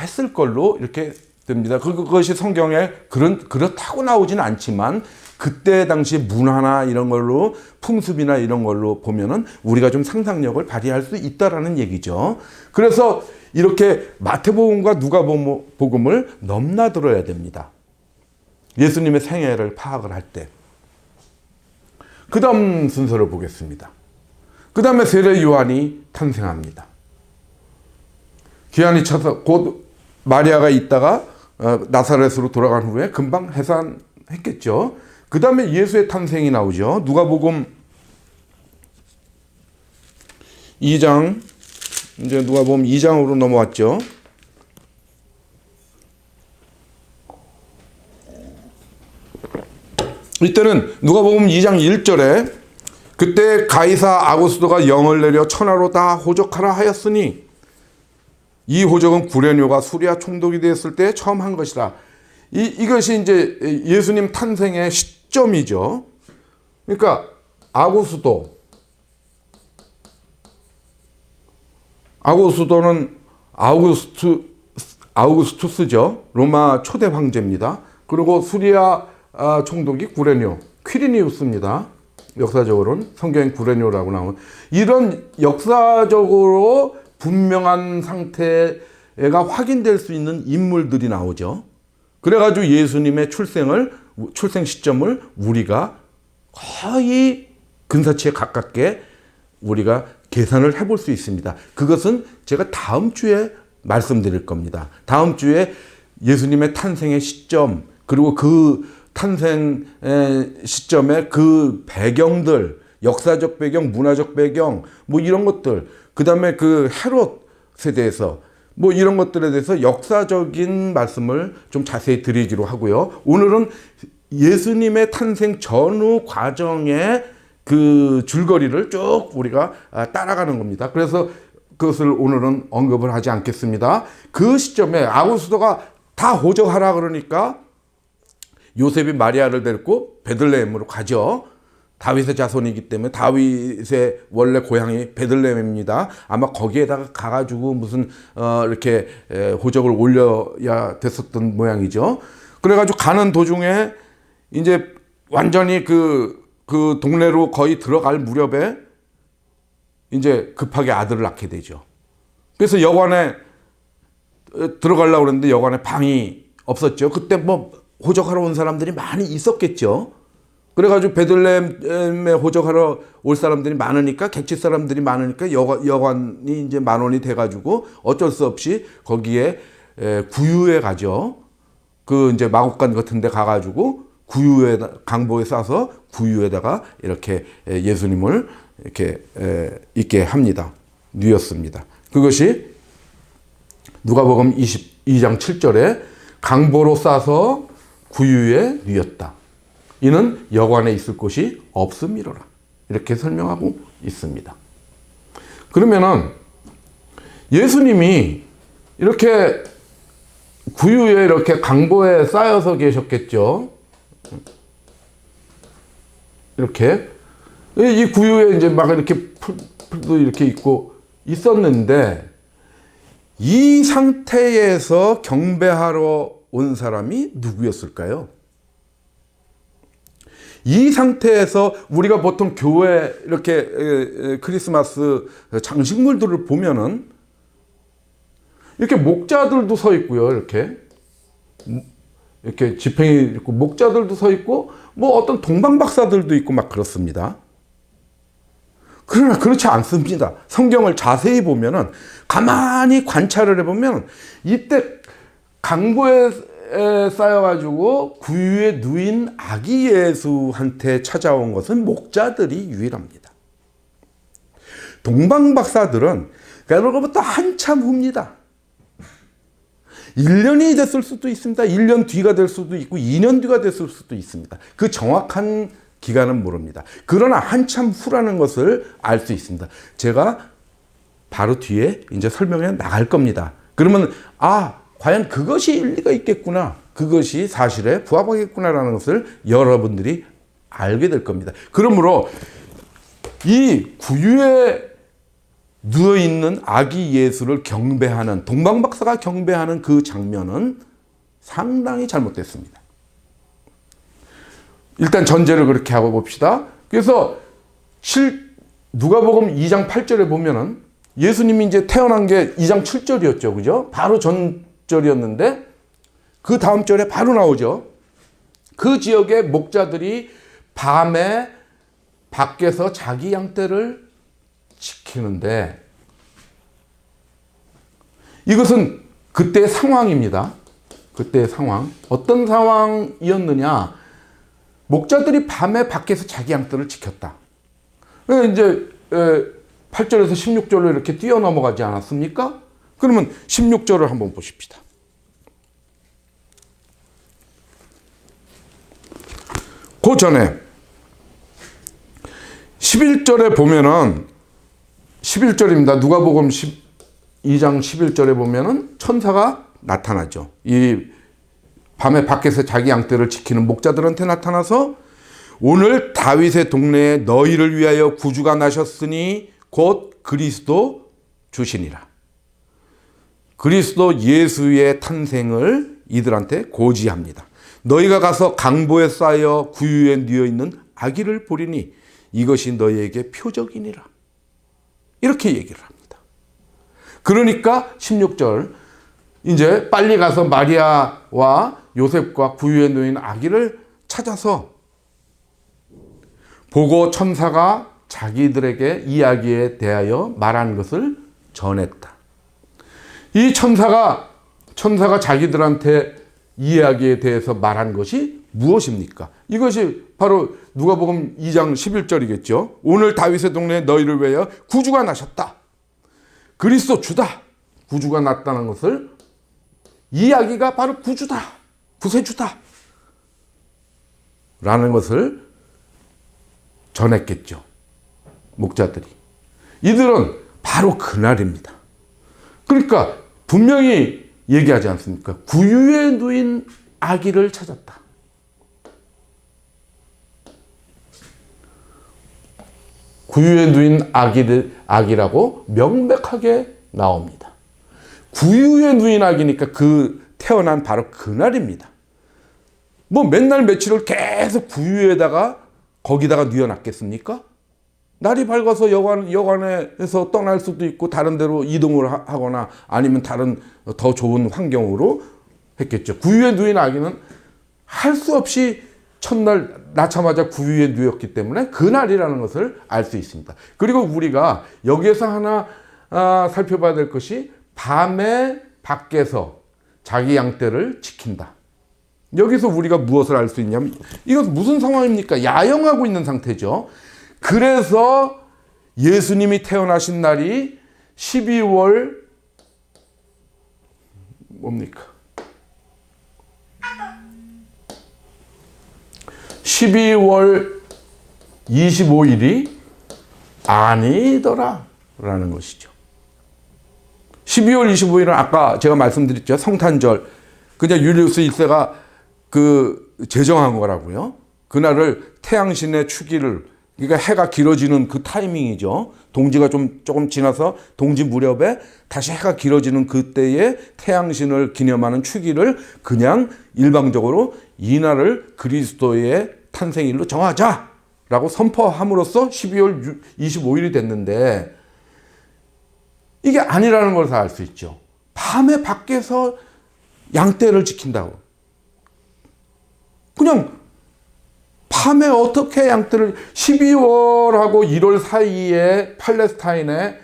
했을 걸로 이렇게 됩니다. 그것이 성경에 그렇다고 나오지는 않지만 그때 당시 문화나 이런 걸로 풍습이나 이런 걸로 보면은 우리가 좀 상상력을 발휘할 수 있다라는 얘기죠. 그래서 이렇게 마태복음과 누가복음을 넘나들어야 됩니다. 예수님의 생애를 파악을 할 때. 그 다음 순서를 보겠습니다. 그 다음에 세례 요한이 탄생합니다. 기한이 차서 곧 마리아가 있다가 나사렛으로 돌아간 후에 금방 해산했겠죠. 그 다음에 예수의 탄생이 나오죠. 누가복음 2장, 이제 누가복음 2장으로 넘어왔죠. 이때는 누가복음 2장 1절에 그때 가이사 아구스도가 영을 내려 천하로 다 호적하라 하였으니 이 호적은 구레뇨가 수리아 총독이 되었을 때 처음 한 것이라. 이것이 이제 예수님 탄생의 시점이죠. 그러니까 아구스도는 아우구스투스죠. 로마 초대 황제입니다. 그리고 수리아 총독이 구레뇨, 퀴리니우스입니다. 역사적으로는 성경에 구레뇨라고 나오는 이런 역사적으로 분명한 상태가 확인될 수 있는 인물들이 나오죠. 그래가지고 예수님의 출생 시점을 우리가 거의 근사치에 가깝게 우리가 계산을 해볼 수 있습니다. 그것은 제가 다음 주에 말씀드릴 겁니다. 다음 주에 예수님의 탄생의 시점, 그리고 그 탄생 시점의 그 배경들, 역사적 배경, 문화적 배경, 뭐 이런 것들, 그 다음에 그 헤롯에 대해서 뭐 이런 것들에 대해서 역사적인 말씀을 좀 자세히 드리기로 하고요. 오늘은 예수님의 탄생 전후 과정의 그 줄거리를 쭉 우리가 따라가는 겁니다. 그래서 그것을 오늘은 언급을 하지 않겠습니다. 그 시점에 아구스도가 다 호적하라 그러니까 요셉이 마리아를 데리고 베들레헴으로 가죠. 다윗의 자손이기 때문에 다윗의 원래 고향이 베들레헴입니다. 아마 거기에다가 가가지고 무슨 이렇게 호적을 올려야 됐었던 모양이죠. 그래가지고 가는 도중에 이제 완전히 그 동네로 거의 들어갈 무렵에 이제 급하게 아들을 낳게 되죠. 그래서 여관에 들어가려고 그랬는데 여관에 방이 없었죠. 그때 뭐 호적하러 온 사람들이 많이 있었겠죠. 그래가지고 베들레헴에 호적하러 올 사람들이 많으니까, 객지 사람들이 많으니까 여관이 이제 만원이 돼가지고 어쩔 수 없이 거기에 구유에 가죠. 그 이제 마곡간 같은 데 가가지고 구유에, 강보에 싸서 구유에다가 이렇게 예수님을 이렇게 있게 합니다. 뉘었습니다. 그것이 누가복음 22장 7절에 강보로 싸서 구유에 뉘었다. 이는 여관에 있을 곳이 없음이로라. 이렇게 설명하고 있습니다. 그러면은 예수님이 이렇게 구유에 이렇게 강보에 쌓여서 계셨겠죠. 이렇게 이 구유에 이제 막 이렇게 풀도 이렇게 있고 있었는데 이 상태에서 경배하러 온 사람이 누구였을까요? 이 상태에서 우리가 보통 교회 이렇게 크리스마스 장식물들을 보면은 이렇게 목자들도 서 있고요. 이렇게 지팽이 있고 목자들도 서 있고 뭐 어떤 동방박사들도 있고 막 그렇습니다. 그러나 그렇지 않습니다. 성경을 자세히 보면은 가만히 관찰을 해보면 이때 강보에 쌓여가지고 구유에 누인 아기 예수한테 찾아온 것은 목자들이 유일합니다. 동방박사들은 그로부터 한참 후입니다. 1년이 됐을 수도 있습니다. 1년 뒤가 될 수도 있고 2년 뒤가 됐을 수도 있습니다. 그 정확한 기간은 모릅니다. 그러나 한참 후라는 것을 알 수 있습니다. 제가 바로 뒤에 이제 설명해 나갈 겁니다. 그러면 과연 그것이 일리가 있겠구나. 그것이 사실에 부합하겠구나라는 것을 여러분들이 알게 될 겁니다. 그러므로 이 구유에 누워있는 아기 예수를 경배하는, 동방박사가 경배하는 그 장면은 상당히 잘못됐습니다. 일단 전제를 그렇게 하고 봅시다. 그래서 누가복음 2장 8절에 보면은 예수님이 이제 태어난 게 2장 7절이었죠. 그죠? 바로 전절이었는데 그 다음 절에 바로 나오죠. 그 지역의 목자들이 밤에 밖에서 자기 양떼를 지키는데, 이것은 그때의 상황입니다. 그때의 상황. 어떤 상황이었느냐? 목자들이 밤에 밖에서 자기 양떼를 지켰다. 이제 8절에서 16절로 이렇게 뛰어넘어가지 않았습니까? 그러면 16절을 한번 보십시다. 그 전에 11절에 보면은 11절입니다. 누가복음 2장 11절에 보면은 천사가 나타나죠. 이 밤에 밖에서 자기 양떼를 지키는 목자들한테 나타나서 오늘 다윗의 동네에 너희를 위하여 구주가 나셨으니 곧 그리스도 주시니라. 그리스도 예수의 탄생을 이들한테 고지합니다. 너희가 가서 강보에 쌓여 구유에 뉘어 있는 아기를 보리니 이것이 너희에게 표적이니라. 이렇게 얘기를 합니다. 그러니까 16절, 이제 빨리 가서 마리아와 요셉과 구유에 놓인 아기를 찾아서 보고 천사가 자기들에게 이야기에 대하여 말한 것을 전했다. 이 천사가 자기들한테 이야기에 대해서 말한 것이 무엇입니까? 이것이 바로 누가복음 2장 11절이겠죠. 오늘 다윗의 동네에 너희를 위하여 구주가 나셨다. 그리스도 주다. 구주가 났다는 것을, 이야기가 바로 구주다. 구세주다. 라는 것을 전했겠죠. 목자들이. 이들은 바로 그날입니다. 그러니까 분명히 얘기하지 않습니까? 구유에 누인 아기를 찾았다. 구유에 누인 아기라고 명백하게 나옵니다. 구유에 누인 아기니까 그 태어난 바로 그날입니다. 뭐 맨날 며칠을 계속 구유에다가 거기다가 뉘어놨겠습니까? 날이 밝아서 여관에서 떠날 수도 있고 다른 데로 이동을 하거나 아니면 다른 더 좋은 환경으로 했겠죠. 구유에 누인 아기는 할 수 없이 첫날 낳자마자 구유에 누였기 때문에 그날이라는 것을 알 수 있습니다. 그리고 우리가 여기에서 하나 살펴봐야 될 것이 밤에 밖에서 자기 양떼를 지킨다. 여기서 우리가 무엇을 알 수 있냐면 이건 무슨 상황입니까? 야영하고 있는 상태죠. 그래서 예수님이 태어나신 날이 12월 뭡니까? 12월 25일이 아니더라 라는 것이죠. 12월 25일은 아까 제가 말씀드렸죠. 성탄절. 그냥 율리우스 1세가 제정한 거라고요. 그날을 태양신의 축일을, 그러니까 해가 길어지는 그 타이밍이죠. 동지가 조금 지나서 동지 무렵에 다시 해가 길어지는 그때에 태양신을 기념하는 축일을 그냥 일방적으로 이날을 그리스도의 탄생일로 정하자라고 선포함으로써 12월 25일이 됐는데 이게 아니라는 걸 다 알 수 있죠. 밤에 밖에서 양떼를 지킨다고. 그냥 밤에 어떻게 양떼를, 12월하고 1월 사이에 팔레스타인의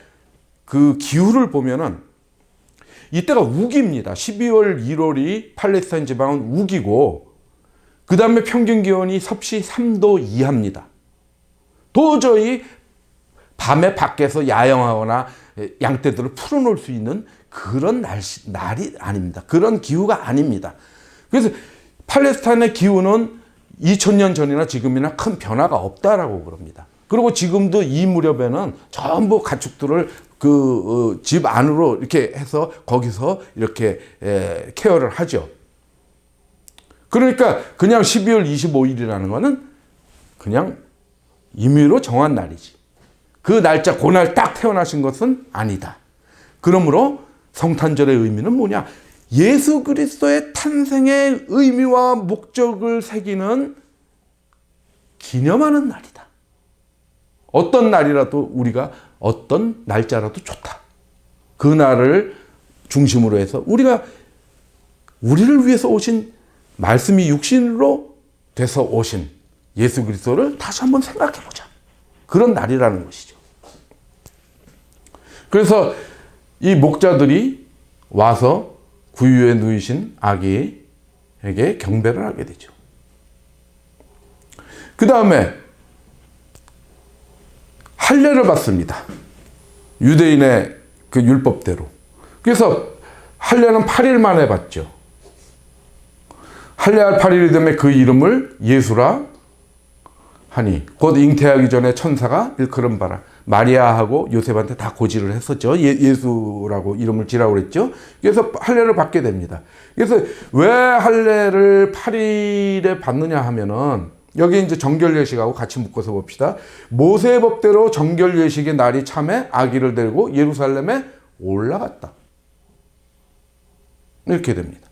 그 기후를 보면은 이때가 우기입니다. 12월, 1월이 팔레스타인 지방은 우기고 그 다음에 평균 기온이 섭씨 3도 이하입니다. 도저히 밤에 밖에서 야영하거나 양떼들을 풀어놓을 수 있는 그런 날이 아닙니다. 그런 기후가 아닙니다. 그래서 팔레스타인의 기후는 2000년 전이나 지금이나 큰 변화가 없다라고 그럽니다. 그리고 지금도 이 무렵에는 전부 가축들을 집 안으로 이렇게 해서 거기서 이렇게 케어를 하죠. 그러니까 그냥 12월 25일이라는 거는 그냥 임의로 정한 날이지. 그 날짜, 그날 딱 태어나신 것은 아니다. 그러므로 성탄절의 의미는 뭐냐? 예수 그리스도의 탄생의 의미와 목적을 새기는 기념하는 날이다. 어떤 날이라도 우리가 어떤 날짜라도 좋다. 그 날을 중심으로 해서 우리를 위해서 오신 말씀이 육신으로 돼서 오신 예수 그리스도를 다시 한번 생각해 보자. 그런 날이라는 것이죠. 그래서 이 목자들이 와서 구유에 누이신 아기에게 경배를 하게 되죠. 그 다음에 할례를 받습니다. 유대인의 그 율법대로. 그래서 할례는 8일 만에 받죠. 할례할 8일이 되면 그 이름을 예수라 하니 곧 잉태하기 전에 천사가 일컬은 바라. 마리아하고 요셉한테 다 고지를 했었죠. 예수라고 이름을 지라고 그랬죠. 그래서 할례를 받게 됩니다. 그래서 왜 할례를 8일에 받느냐 하면은 여기 이제 정결 예식하고 같이 묶어서 봅시다. 모세 법대로 정결 예식의 날이 참에 아기를 데리고 예루살렘에 올라갔다. 이렇게 됩니다.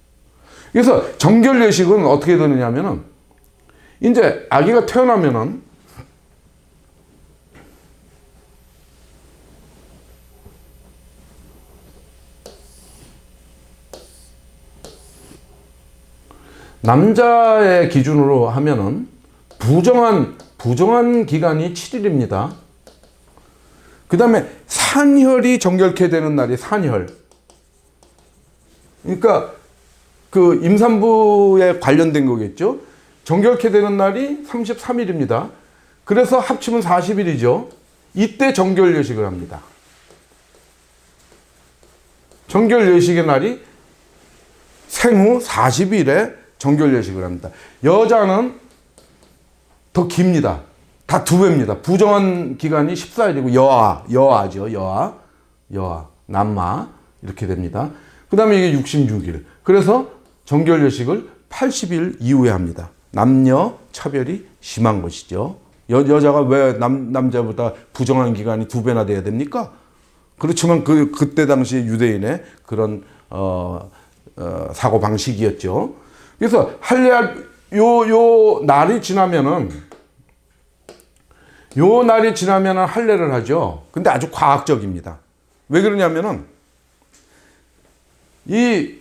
그래서 정결 예식은 어떻게 되느냐면은 이제 아기가 태어나면은 남자의 기준으로 하면은 부정한 기간이 7일입니다. 그 다음에 산혈이 정결케 되는 날이 산혈. 그러니까 그 임산부에 관련된 거겠죠. 정결케 되는 날이 33일입니다. 그래서 합치면 40일이죠. 이때 정결 예식을 합니다. 정결 예식의 날이 생후 40일에 정결 예식을 합니다. 여자는 더 깁니다. 다 2배입니다. 부정한 기간이 14일이고 여아죠. 여아, 남마 이렇게 됩니다. 그 다음에 이게 66일. 그래서 정결 예식을 80일 이후에 합니다. 남녀 차별이 심한 것이죠. 여자가 왜 남자보다 부정한 기간이 2배나 돼야 됩니까? 그렇지만 그때 당시 유대인의 그런 사고 방식이었죠. 그래서 할례할 요 날이 지나면은 할례를 하죠. 근데 아주 과학적입니다. 왜 그러냐면은 이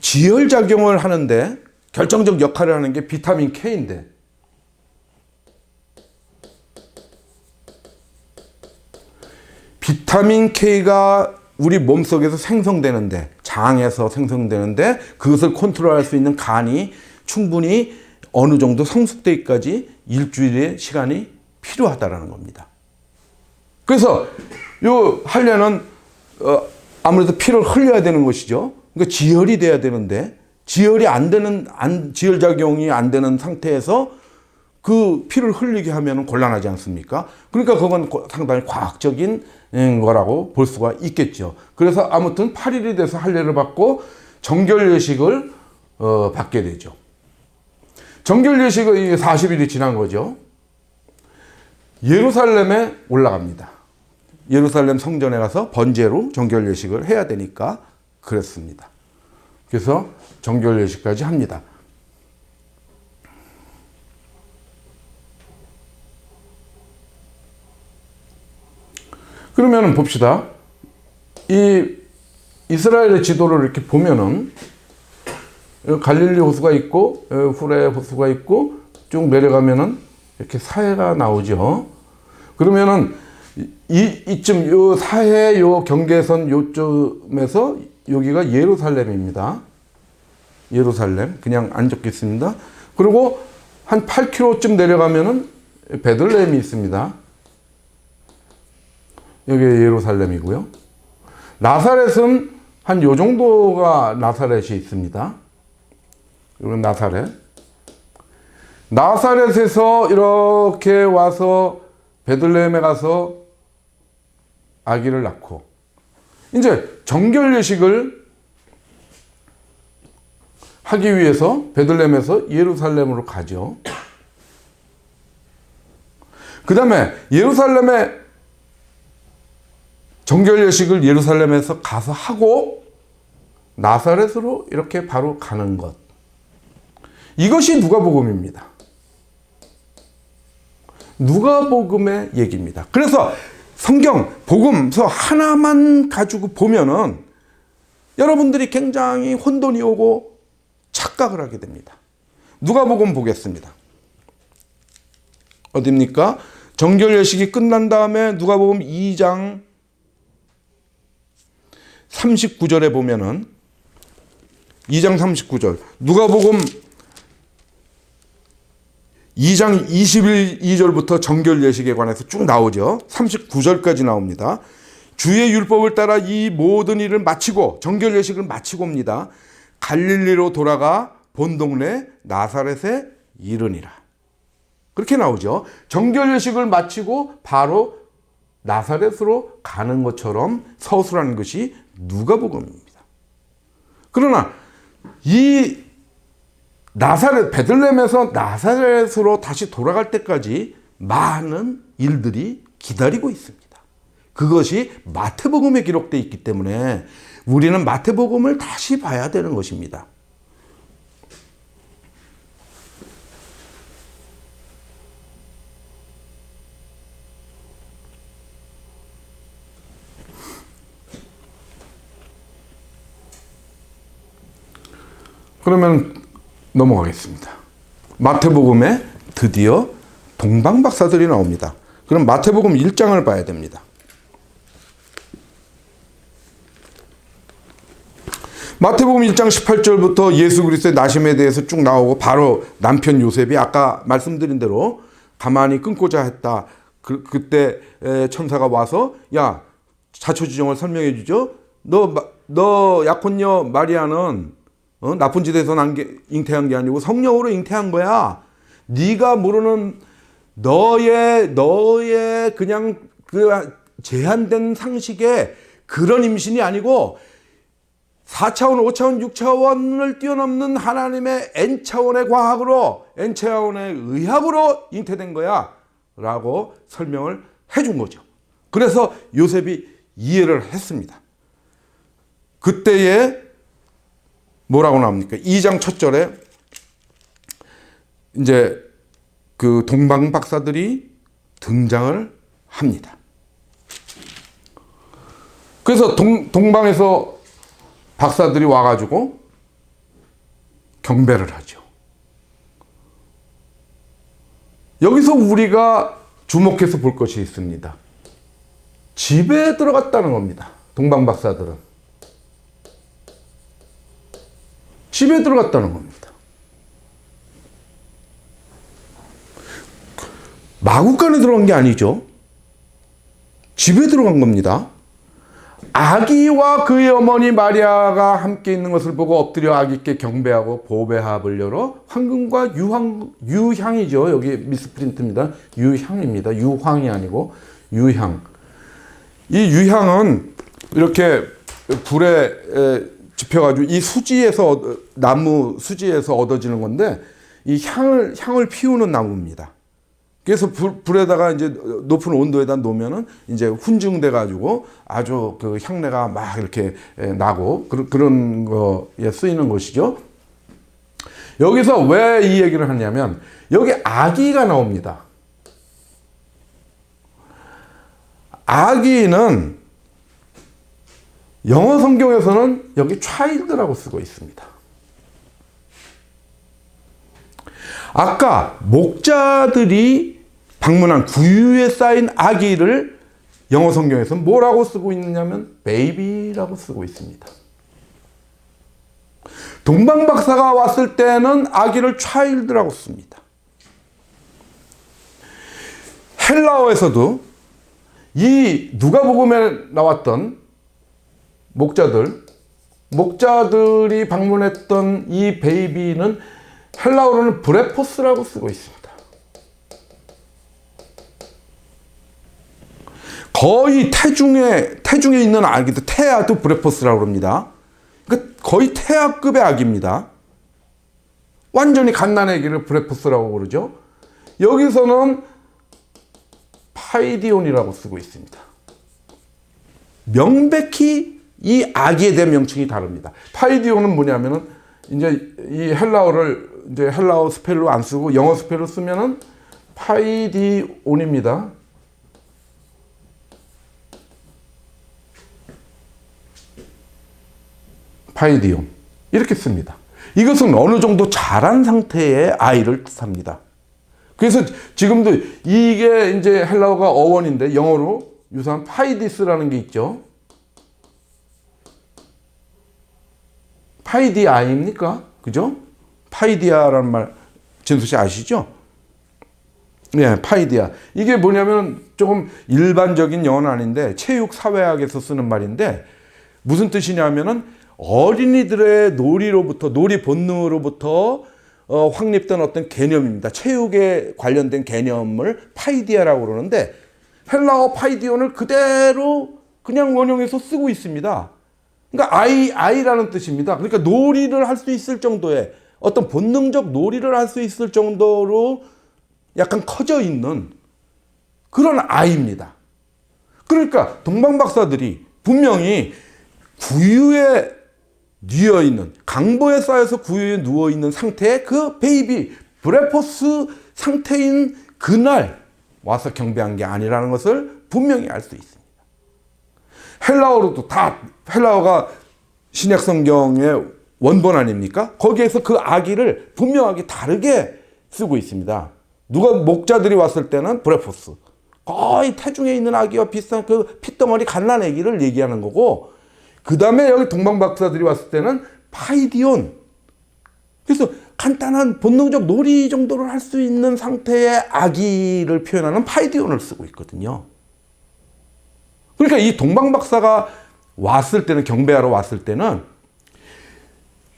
지혈작용을 하는데 결정적 역할을 하는 게 비타민 K인데 비타민 K가 우리 몸속에서 생성되는데 장에서 생성되는데 그것을 컨트롤할 수 있는 간이 충분히 어느 정도 성숙되기까지 일주일의 시간이 필요하다라는 겁니다. 그래서 요 할례는 아무래도 피를 흘려야 되는 것이죠. 그러니까 지혈이 돼야 되는데 지혈 작용이 안 되는 상태에서 그 피를 흘리게 하면 곤란하지 않습니까? 그러니까 그건 상당히 과학적인 거라고 볼 수가 있겠죠. 그래서 아무튼 8일이 돼서 할례를 받고 정결 예식을 받게 되죠. 정결 예식은 40일이 지난 거죠. 예루살렘에 올라갑니다. 예루살렘 성전에 가서 번제로 정결 예식을 해야 되니까 그랬습니다. 그래서 정결 예식까지 합니다. 그러면 봅시다. 이 이스라엘의 지도를 이렇게 보면은 갈릴리 호수가 있고 후레 호수가 있고 쭉 내려가면은 이렇게 사해가 나오죠. 그러면은 이쯤 요 사해 요 경계선 요쯤에서 여기가 예루살렘입니다. 예루살렘 그냥 안 적겠습니다. 그리고 한 8km쯤 내려가면은 베들레헴이 있습니다. 여기 예루살렘이고요. 나사렛은 한 요 정도가 나사렛이 있습니다. 이건 나사렛. 나사렛에서 이렇게 와서 베들레헴에 가서 아기를 낳고 이제 정결 예식을 하기 위해서 베들레헴에서 예루살렘으로 가죠. 그 다음에 예루살렘에 정결 예식을 예루살렘에서 가서 하고 나사렛으로 이렇게 바로 가는 것. 이것이 누가복음입니다. 누가복음의 얘기입니다. 그래서 성경, 복음서 하나만 가지고 보면은 여러분들이 굉장히 혼돈이 오고 착각을 하게 됩니다. 누가복음 보겠습니다. 어디입니까? 정결 예식이 끝난 다음에 누가복음 2장 39절에 보면은 2장 39절 누가복음 2장 22절부터 정결 예식에 관해서 쭉 나오죠. 39절까지 나옵니다. 주의 율법을 따라 이 모든 일을 마치고 정결 예식을 마치고 옵니다. 갈릴리로 돌아가 본 동네 나사렛에 이르니라. 그렇게 나오죠. 정결 예식을 마치고 바로 나사렛으로 가는 것처럼 서술하는 것이 누가복음입니다. 그러나 이 나사렛, 베들레헴에서 나사렛으로 다시 돌아갈 때까지 많은 일들이 기다리고 있습니다. 그것이 마태복음에 기록되어 있기 때문에 우리는 마태복음을 다시 봐야 되는 것입니다. 그러면 넘어가겠습니다. 마태복음에 드디어 동방박사들이 나옵니다. 그럼 마태복음 1장을 봐야 됩니다. 마태복음 1장 18절부터 예수 그리스도의 나심에 대해서 쭉 나오고 바로 남편 요셉이 아까 말씀드린 대로 가만히 끊고자 했다. 그때 천사가 와서 야 자초지종을 설명해 주죠. 너 약혼녀 마리아는 나쁜 짓에서 잉태한 게 아니고 성령으로 잉태한 거야. 네가 모르는 너의 그냥 그 제한된 상식의 그런 임신이 아니고 4차원, 5차원, 6차원을 뛰어넘는 하나님의 N차원의 과학으로, N차원의 의학으로 잉태된 거야 라고 설명을 해준 거죠. 그래서 요셉이 이해를 했습니다. 그때에 뭐라고 나옵니까? 2장 첫 절에 이제 그 동방 박사들이 등장을 합니다. 그래서 동방에서 박사들이 와가지고 경배를 하죠. 여기서 우리가 주목해서 볼 것이 있습니다. 집에 들어갔다는 겁니다. 동방 박사들은. 집에 들어갔다는 겁니다. 마구간에 들어간 게 아니죠. 집에 들어간 겁니다. 아기와 그의 어머니 마리아가 함께 있는 것을 보고 엎드려 아기께 경배하고 보배합을 열어 황금과 유향이죠. 여기 미스프린트입니다. 유향입니다. 유황이 아니고 유향. 이 유향은 이렇게 불에 지펴가지고 이 수지에서 나무 수지에서 얻어지는 건데 이 향을 피우는 나무입니다. 그래서 불에다가 이제 높은 온도에다 놓으면은 이제 훈증돼 가지고 아주 그 향내가 막 이렇게 나고 그런 거에 쓰이는 것이죠. 여기서 왜 이 얘기를 하냐면 여기 아기가 나옵니다. 아기는 영어 성경에서는 여기 child라고 쓰고 있습니다. 아까 목자들이 방문한 구유에 쌓인 아기를 영어 성경에서는 뭐라고 쓰고 있느냐면 baby라고 쓰고 있습니다. 동방 박사가 왔을 때는 아기를 child라고 씁니다. 헬라어에서도 이 누가복음에 나왔던 목자들이 방문했던 이 베이비는 헬라어로는 브레포스라고 쓰고 있습니다. 거의 태중에 있는 아기도 태아도 브레포스라고 합니다. 그러니까 거의 태아급의 아기입니다. 완전히 갓난 아기를 브레포스라고 그러죠. 여기서는 파이디온이라고 쓰고 있습니다. 명백히 이 아기에 대한 명칭이 다릅니다. 파이디오는 뭐냐면은 이제 이 헬라어를 이제 헬라어 스펠로 안 쓰고 영어 스펠로 쓰면은 파이디온입니다. 파이디온 이렇게 씁니다. 이것은 어느 정도 자란 상태의 아이를 뜻합니다. 그래서 지금도 이게 이제 헬라어가 어원인데 영어로 유사한 파이디스라는 게 있죠. 파이디아입니까? 그죠? 파이디아라는 말 진수 씨 아시죠? 네, 파이디아. 이게 뭐냐면 조금 일반적인 영어는 아닌데 체육 사회학에서 쓰는 말인데 무슨 뜻이냐면은 어린이들의 놀이로부터 놀이 본능으로부터 확립된 어떤 개념입니다. 체육에 관련된 개념을 파이디아라고 그러는데 헬라어 파이디온을 그대로 그냥 원형에서 쓰고 있습니다. 그러니까 아이라는 뜻입니다. 그러니까 놀이를 할 수 있을 정도의 어떤 본능적 놀이를 할 수 있을 정도로 약간 커져 있는 그런 아이입니다. 그러니까 동방박사들이 분명히 구유에 뉘어 있는 강보에 쌓여서 구유에 누워 있는 상태의 그 베이비 브레포스 상태인 그날 와서 경배한 게 아니라는 것을 분명히 알 수 있습니다. 헬라어로도 다 헬라어가 신약 성경의 원본 아닙니까? 거기에서 그 아기를 분명하게 다르게 쓰고 있습니다. 누가 목자들이 왔을 때는 브레포스 거의 태중에 있는 아기와 비슷한 그 핏덩어리 갓난 아기를 얘기하는 거고 그 다음에 여기 동방박사들이 왔을 때는 파이디온. 그래서 간단한 본능적 놀이 정도를 할 수 있는 상태의 아기를 표현하는 파이디온을 쓰고 있거든요. 그러니까 이 동방박사가 왔을 때는 경배하러 왔을 때는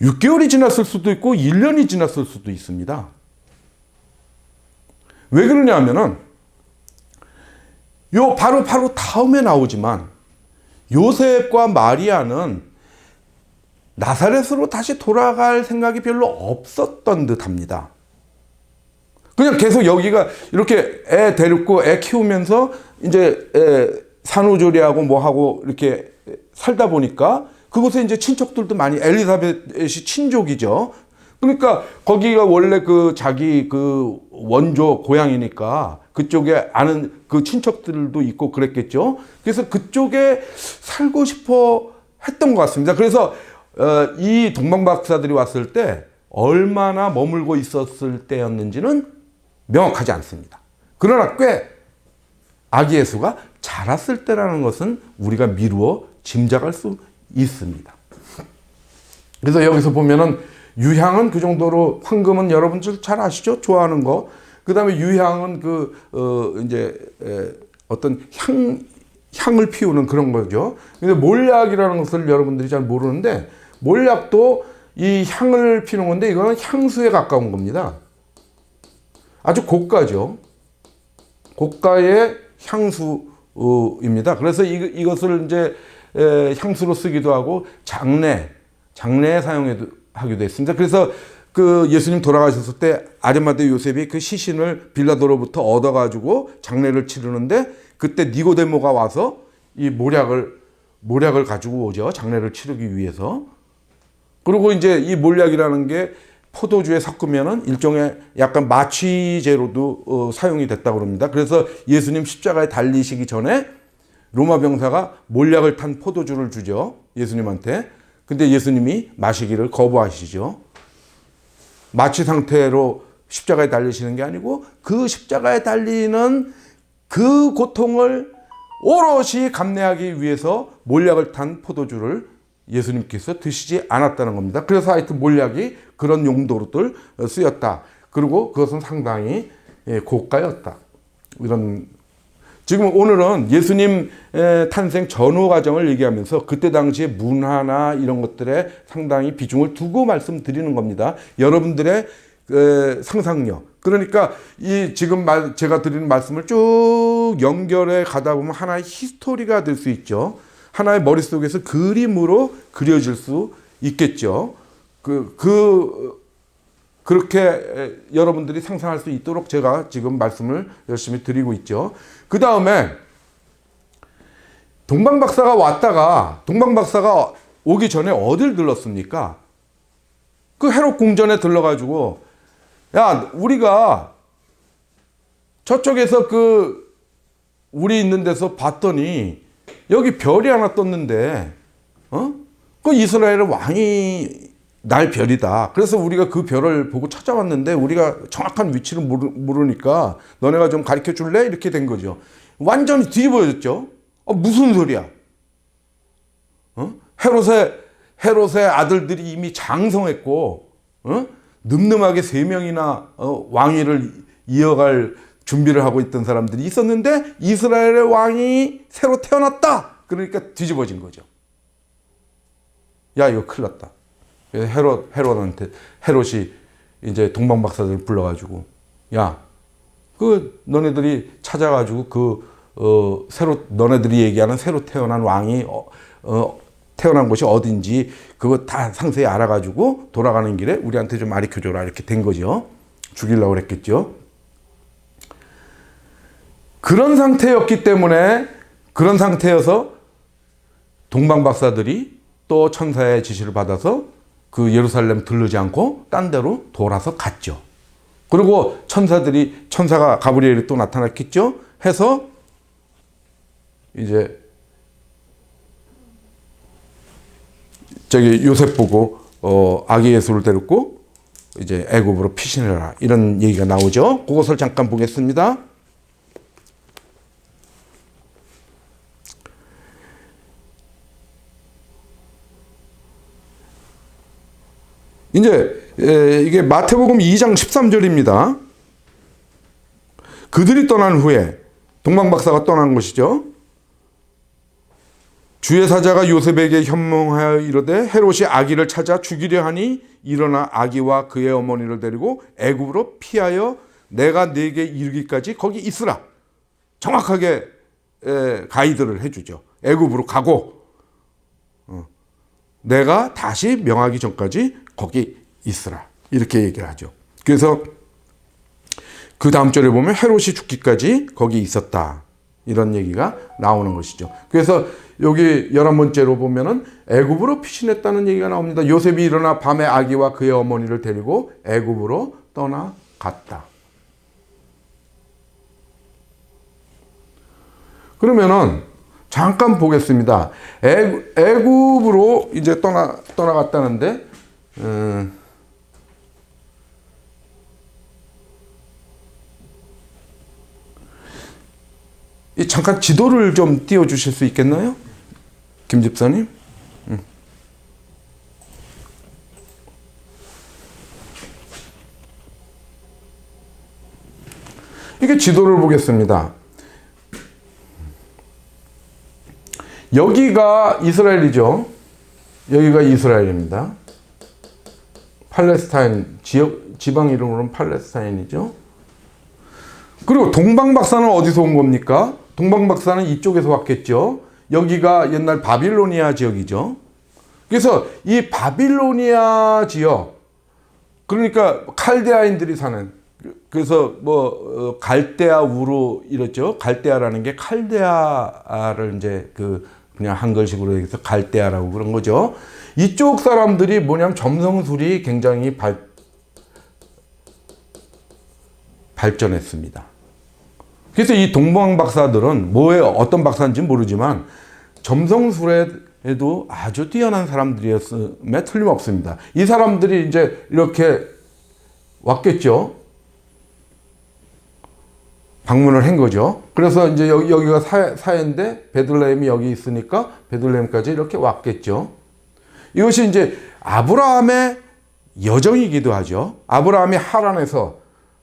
6개월이 지났을 수도 있고 1년이 지났을 수도 있습니다. 왜 그러냐 하면은 요 바로 다음에 나오지만 요셉과 마리아는 나사렛으로 다시 돌아갈 생각이 별로 없었던 듯 합니다. 그냥 계속 여기가 이렇게 애 데리고 애 키우면서 이제 산후조리하고 뭐하고 이렇게 살다 보니까 그곳에 이제 친척들도 많이 엘리사벳이 친족이죠. 그러니까 거기가 원래 그 자기 그 원조 고향이니까 그쪽에 아는 그 친척들도 있고 그랬겠죠. 그래서 그쪽에 살고 싶어 했던 것 같습니다. 그래서 이 동방박사들이 왔을 때 얼마나 머물고 있었을 때였는지는 명확하지 않습니다. 그러나 꽤 아기 예수가 자랐을 때라는 것은 우리가 미루어 짐작할 수 있습니다. 그래서 여기서 보면은 유향은 그 정도로 황금은 여러분들 잘 아시죠? 좋아하는 거. 그 다음에 유향은 어떤 향을 피우는 그런 거죠. 근데 몰약이라는 것을 여러분들이 잘 모르는데 몰약도 이 향을 피우는 건데 이거는 향수에 가까운 겁니다. 아주 고가죠. 고가의 향수입니다. 그래서 이것을 이제 향수로 쓰기도 하고 장례에 사용하기도 했습니다. 그래서 그 예수님 돌아가셨을 때 아리마대 요셉이 그 시신을 빌라도로부터 얻어가지고 장례를 치르는데 그때 니고데모가 와서 이 몰약을 가지고 오죠. 장례를 치르기 위해서. 그리고 이제 이 몰약이라는 게 포도주에 섞으면은 일종의 약간 마취제로도 사용이 됐다고 합니다. 그래서 예수님 십자가에 달리시기 전에 로마 병사가 몰약을 탄 포도주를 주죠. 예수님한테. 근데 예수님이 마시기를 거부하시죠. 마취 상태로 십자가에 달리시는 게 아니고 그 십자가에 달리는 그 고통을 오롯이 감내하기 위해서 몰약을 탄 포도주를 예수님께서 드시지 않았다는 겁니다. 그래서 하여튼 몰약이 그런 용도로들 쓰였다. 그리고 그것은 상당히 고가였다. 이런 지금 오늘은 예수님 탄생 전후 과정을 얘기하면서 그때 당시의 문화나 이런 것들에 상당히 비중을 두고 말씀드리는 겁니다. 여러분들의 상상력. 그러니까 이 지금 제가 드리는 말씀을 쭉 연결해 가다 보면 하나의 히스토리가 될 수 있죠. 하나의 머릿속에서 그림으로 그려질 수 있겠죠. 그렇게 여러분들이 상상할 수 있도록 제가 지금 말씀을 열심히 드리고 있죠. 그 다음에 동방박사가 왔다가 동방박사가 오기 전에 어딜 들렀습니까? 그 헤롯 궁전에 들러가지고 야 우리가 저쪽에서 그 우리 있는 데서 봤더니 여기 별이 하나 떴는데 그 이스라엘의 왕이 날 별이다. 그래서 우리가 그 별을 보고 찾아왔는데 우리가 정확한 위치를 모르니까 너네가 좀 가르쳐 줄래? 이렇게 된 거죠. 완전히 뒤집어졌죠. 무슨 소리야? 헤롯의 아들들이 이미 장성했고 늠름하게 3명이나 왕위를 이어갈 준비를 하고 있던 사람들이 있었는데 이스라엘의 왕이 새로 태어났다. 그러니까 뒤집어진 거죠. 야 이거 큰일 났다. 헤롯이 이제 동방박사들 불러가지고 야 그 너네들이 찾아가지고 새로 너네들이 얘기하는 새로 태어난 왕이 태어난 곳이 어딘지 그거 다 상세히 알아가지고 돌아가는 길에 우리한테 좀 가르쳐줘라 이렇게 된 거죠. 죽이려고 그랬겠죠. 그런 상태였기 때문에 그런 상태여서 동방박사들이 또 천사의 지시를 받아서 그 예루살렘 들르지 않고 딴 데로 돌아서 갔죠. 그리고 천사가 가브리엘이 또 나타났겠죠. 해서 이제 저기 요셉 보고 아기 예수를 데리고 이제 애굽으로 피신해라 이런 얘기가 나오죠. 그것을 잠깐 보겠습니다. 이제 이게 마태복음 2장 13절입니다. 그들이 떠난 후에 동방박사가 떠난 것이죠. 주의 사자가 요셉에게 현몽하여 이르되 헤롯이 아기를 찾아 죽이려 하니 일어나 아기와 그의 어머니를 데리고 애굽으로 피하여 내가 네게 이르기까지 거기 있으라. 정확하게 가이드를 해주죠. 애굽으로 가고 내가 다시 명하기 전까지 거기 있으라. 이렇게 얘기를 하죠. 그래서 그 다음 절에 보면 헤롯이 죽기까지 거기 있었다. 이런 얘기가 나오는 것이죠. 그래서 여기 11번째로 보면은 애굽으로 피신했다는 얘기가 나옵니다. 요셉이 일어나 밤에 아기와 그의 어머니를 데리고 애굽으로 떠나갔다. 그러면은 잠깐 보겠습니다. 애굽으로 이제 떠나갔다는데 잠깐 지도를 좀 띄워주실 수 있겠나요? 김 집사님? 이게 지도를 보겠습니다. 여기가 이스라엘이죠. 여기가 이스라엘입니다. 팔레스타인, 지방 이름으로는 팔레스타인이죠. 그리고 동방박사는 어디서 온 겁니까? 동방박사는 이쪽에서 왔겠죠. 여기가 옛날 바빌로니아 지역이죠. 그래서 이 바빌로니아 지역, 그러니까 칼데아인들이 사는, 그래서 갈대아 우르 이랬죠. 갈대아라는 게 칼데아를 이제 그냥 한글식으로 해서 갈대아라고 그런 거죠. 이쪽 사람들이 뭐냐면 점성술이 굉장히 발전했습니다. 그래서 이 동방박사들은 어떤 박사인지 모르지만 점성술에도 아주 뛰어난 사람들이었음에 틀림없습니다. 이 사람들이 이제 이렇게 왔겠죠. 방문을 한 거죠. 그래서 이제 여기가 사해인데 베들레헴이 여기 있으니까 베들레헴까지 이렇게 왔겠죠. 이것이 이제 아브라함의 여정이기도 하죠. 아브라함이 하란에서,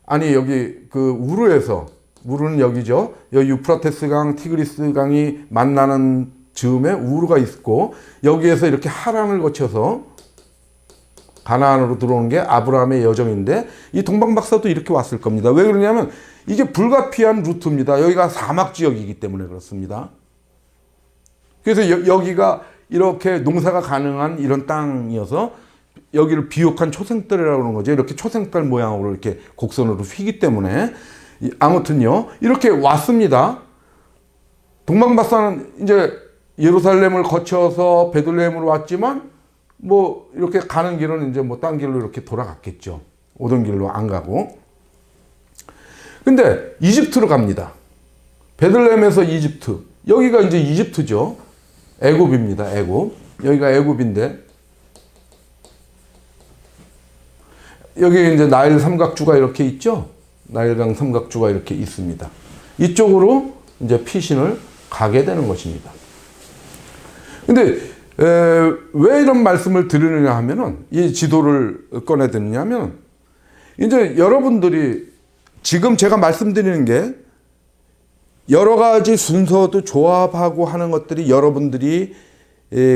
아니 여기 우르에서, 우르는 여기죠. 여기 유프라테스 강, 티그리스 강이 만나는 즈음에 우르가 있고 여기에서 이렇게 하란을 거쳐서 가나안으로 들어오는 게 아브라함의 여정인데 이 동방박사도 이렇게 왔을 겁니다. 왜 그러냐면 이게 불가피한 루트입니다. 여기가 사막 지역이기 때문에 그렇습니다. 그래서 여기가 이렇게 농사가 가능한 이런 땅이어서 여기를 비옥한 초생달이라고 하는 거죠. 이렇게 초생달 모양으로 이렇게 곡선으로 휘기 때문에 아무튼요 이렇게 왔습니다. 동방박사는 이제 예루살렘을 거쳐서 베들레헴으로 왔지만 뭐 이렇게 가는 길은 이제 뭐 딴 길로 이렇게 돌아갔겠죠. 오던 길로 안 가고. 근데 이집트로 갑니다. 베들레헴에서 이집트. 여기가 이제 이집트죠. 애굽입니다. 애굽. 여기가 애굽인데 여기 이제 나일 삼각주가 이렇게 있죠. 나일강 삼각주가 이렇게 있습니다. 이쪽으로 이제 피신을 가게 되는 것입니다. 근데 왜 이런 말씀을 드리느냐 하면은 이 지도를 꺼내 드느냐면 이제 여러분들이 지금 제가 말씀드리는 게 여러 가지 순서도 조합하고 하는 것들이 여러분들이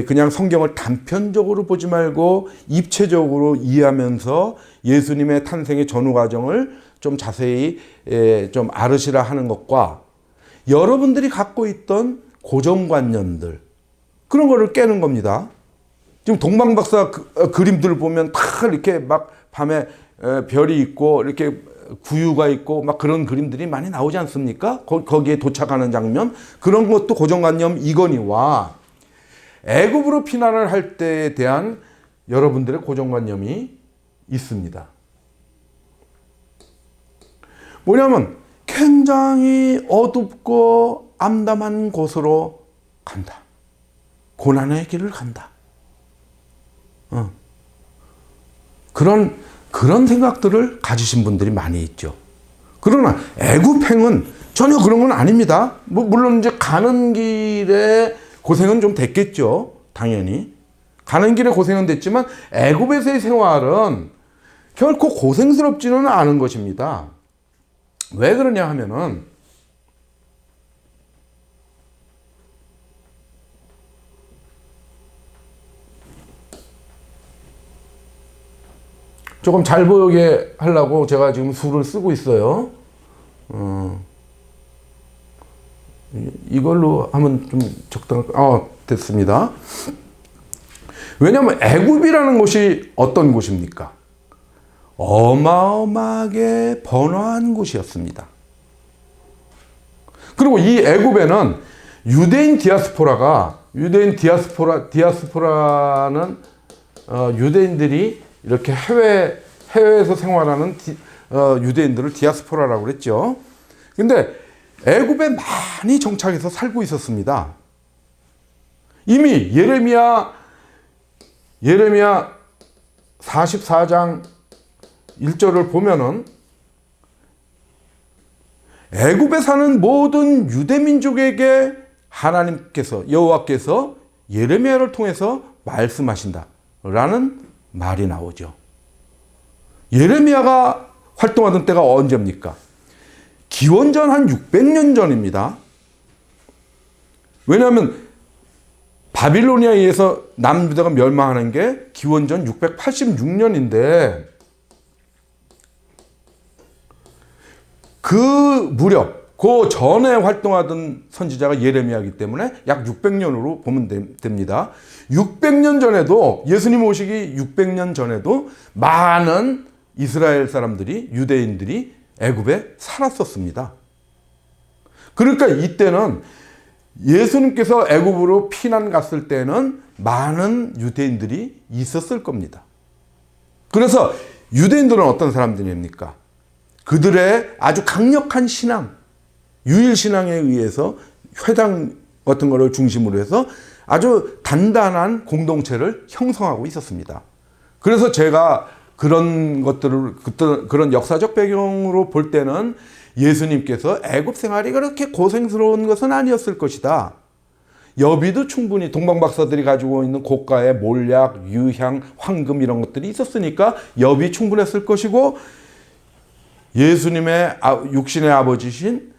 그냥 성경을 단편적으로 보지 말고 입체적으로 이해하면서 예수님의 탄생의 전후 과정을 좀 자세히 좀 알으시라 하는 것과 여러분들이 갖고 있던 고정관념들 그런 거를 깨는 겁니다. 지금 동방박사 그림들 보면 다 이렇게 막 밤에 별이 있고 이렇게 구유가 있고 막 그런 그림들이 많이 나오지 않습니까? 거기에 도착하는 장면 그런 것도 고정관념 이거니와 애굽으로 피난을 할 때에 대한 여러분들의 고정관념이 있습니다. 뭐냐면 굉장히 어둡고 암담한 곳으로 간다. 고난의 길을 간다. 그런 생각들을 가지신 분들이 많이 있죠. 그러나 애굽행은 전혀 그런 건 아닙니다. 물론 이제 가는 길에 고생은 좀 됐겠죠. 당연히. 가는 길에 고생은 됐지만 애굽에서의 생활은 결코 고생스럽지는 않은 것입니다. 왜 그러냐 하면은 조금 잘 보이게 하려고 제가 지금 술을 쓰고 있어요. 이걸로 하면 좀 적당할 됐습니다. 왜냐하면 애굽이라는 곳이 어떤 곳입니까? 어마어마하게 번화한 곳이었습니다. 그리고 이 애굽에는 유대인 디아스포라는 유대인들이 이렇게 해외에서 생활하는 유대인들을 디아스포라라고 그랬죠. 근데 애굽에 많이 정착해서 살고 있었습니다. 이미 예레미야 44장 1절을 보면은 애굽에 사는 모든 유대민족에게 하나님께서 여호와께서 예레미야를 통해서 말씀하신다라는 말이 나오죠. 예레미야가 활동하던 때가 언제입니까? 기원전 한 600년 전입니다. 왜냐하면 바빌로니아에 의해서 남유다가 멸망하는 게 기원전 686년인데 그 무렵, 그 전에 활동하던 선지자가 예레미야이기 때문에 약 600년으로 보면 됩니다. 600년 전에도 예수님 오시기 600년 전에도 많은 이스라엘 사람들이 유대인들이 애굽에 살았었습니다. 그러니까 이때는 예수님께서 애굽으로 피난 갔을 때는 많은 유대인들이 있었을 겁니다. 그래서 유대인들은 어떤 사람들입니까? 그들의 아주 강력한 신앙, 유일신앙에 의해서 회당 같은 거를 중심으로 해서 아주 단단한 공동체를 형성하고 있었습니다. 그래서 제가 그런 것들을, 그런 역사적 배경으로 볼 때는 예수님께서 애굽 생활이 그렇게 고생스러운 것은 아니었을 것이다. 여비도 충분히 동방박사들이 가지고 있는 고가의 몰약, 유향, 황금 이런 것들이 있었으니까 여비 충분했을 것이고 예수님의 육신의 아버지신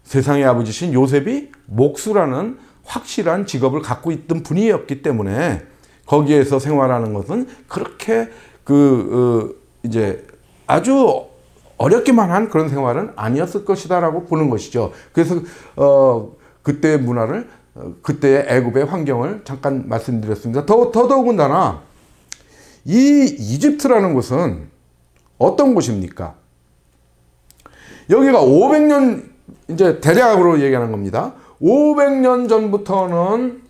세상의 아버지신 요셉이 목수라는 확실한 직업을 갖고 있던 분이었기 때문에 거기에서 생활하는 것은 그렇게 이제 아주 어렵기만 한 그런 생활은 아니었을 것이다라고 보는 것이죠. 그래서 그때의 문화를 그때의 애굽의 환경을 잠깐 말씀드렸습니다. 더더군다나 이 이집트라는 곳은 어떤 곳입니까? 여기가 500년 이제 대략으로 얘기하는 겁니다. 500년 전부터는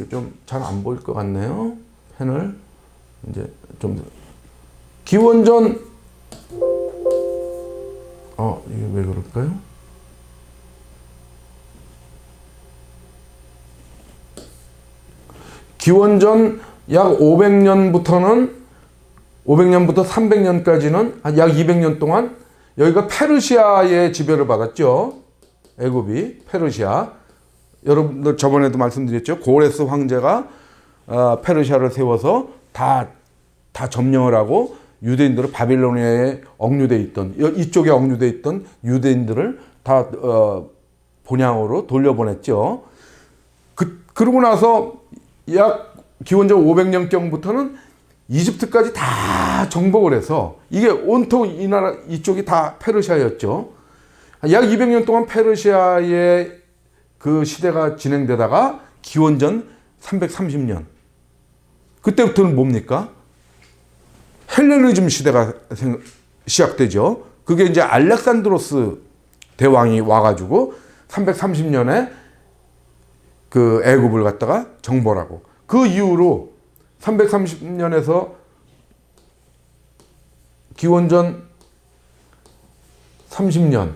좀 잘 안 보일 것 같네요. 펜을 이제 좀 기원전 이게 왜 그럴까요? 기원전 약 500년부터 300년까지는 한 약 200년 동안 여기가 페르시아의 지배를 받았죠. 애굽이 페르시아. 여러분들 저번에도 말씀드렸죠. 고레스 황제가 페르시아를 세워서 다 점령을 하고 유대인들을 바빌로니아에 억류돼 있던 이쪽에 억류돼 있던 유대인들을 다 본향으로 돌려보냈죠. 그러고 나서 약 기원전 500년경부터는 이집트까지 다 정복을 해서 이게 온통 이 나라 이쪽이 다 페르시아였죠. 약 200년 동안 페르시아의 그 시대가 진행되다가 기원전 330년 그때부터는 뭡니까? 헬레니즘 시대가 시작되죠. 그게 이제 알렉산드로스 대왕이 와가지고 330년에 그 애굽을 갖다가 정벌하고 그 이후로 330년에서 기원전 30년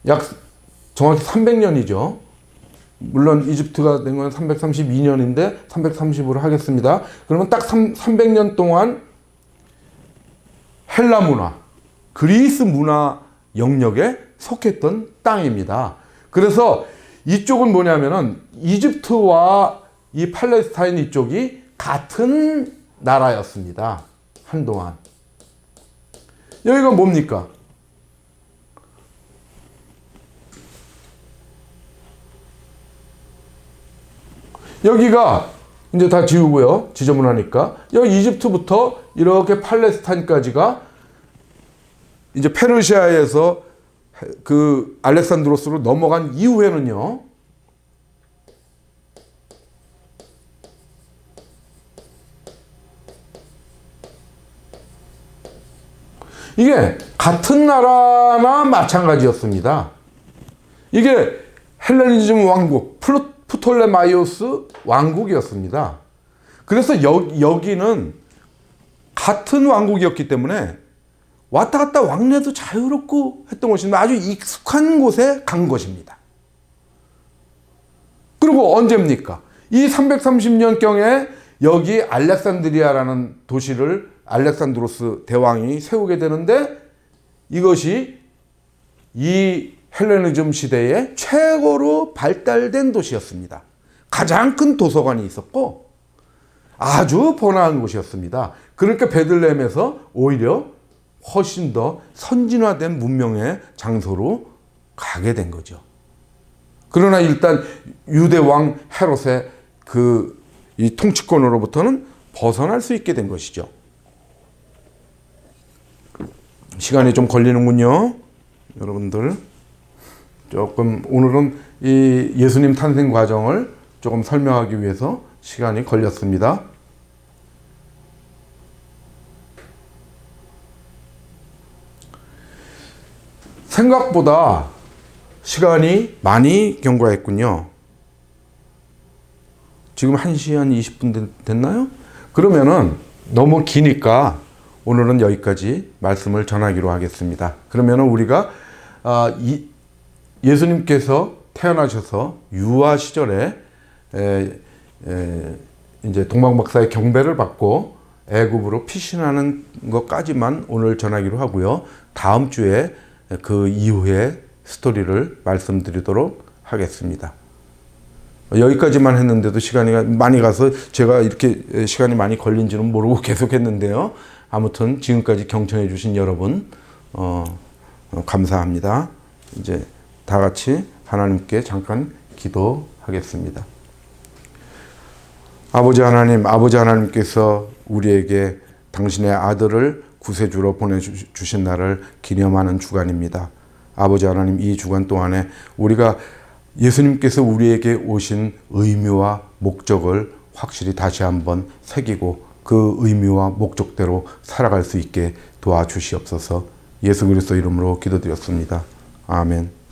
약 정확히 300년이죠. 물론 이집트가 된 건 332년인데 330으로 하겠습니다. 그러면 딱 300년 동안 헬라 문화, 그리스 문화 영역에 속했던 땅입니다. 그래서 이쪽은 뭐냐면은 이집트와 이 팔레스타인 이쪽이 같은 나라였습니다. 한동안. 여기가 뭡니까? 여기가 이제 다 지우고요. 지저분하니까. 여기 이집트부터 이렇게 팔레스타인까지가 이제 페르시아에서 그 알렉산드로스로 넘어간 이후에는요. 이게 같은 나라나 마찬가지였습니다. 이게 헬레니즘 왕국, 프톨레마이오스 왕국이었습니다. 그래서 여기는 같은 왕국이었기 때문에 왔다 갔다 왕래도 자유롭고 했던 것입니다. 아주 익숙한 곳에 간 것입니다. 그리고 언제입니까? 이 330년경에 여기 알렉산드리아라는 도시를 알렉산드로스 대왕이 세우게 되는데 이것이 이 헬레니즘 시대의 최고로 발달된 도시였습니다. 가장 큰 도서관이 있었고 아주 번화한 곳이었습니다. 그러니까 베들레헴에서 오히려 훨씬 더 선진화된 문명의 장소로 가게 된 거죠. 그러나 일단 유대 왕 헤롯의 이 통치권으로부터는 벗어날 수 있게 된 것이죠. 시간이 좀 걸리는군요. 여러분들 조금 오늘은 이 예수님 탄생 과정을 조금 설명하기 위해서 시간이 걸렸습니다. 생각보다 시간이 많이 경과했군요. 지금 1시 한 20분 됐나요? 그러면은 너무 기니까 오늘은 여기까지 말씀을 전하기로 하겠습니다. 그러면은 우리가 예수님께서 태어나셔서 유아 시절에 이제 동방박사의 경배를 받고 애굽으로 피신하는 것까지만 오늘 전하기로 하고요. 다음 주에 그 이후의 스토리를 말씀드리도록 하겠습니다. 여기까지만 했는데도 시간이 많이 가서 제가 이렇게 시간이 많이 걸린지는 모르고 계속했는데요. 아무튼 지금까지 경청해 주신 여러분 감사합니다. 이제 다 같이 하나님께 잠깐 기도하겠습니다. 아버지 하나님께서 우리에게 당신의 아들을 구세주로 보내주신 날을 기념하는 주간입니다. 아버지 하나님, 이 주간 동안에 우리가 예수님께서 우리에게 오신 의미와 목적을 확실히 다시 한번 새기고 그 의미와 목적대로 살아갈 수 있게 도와주시옵소서. 예수 그리스도 이름으로 기도드렸습니다. 아멘.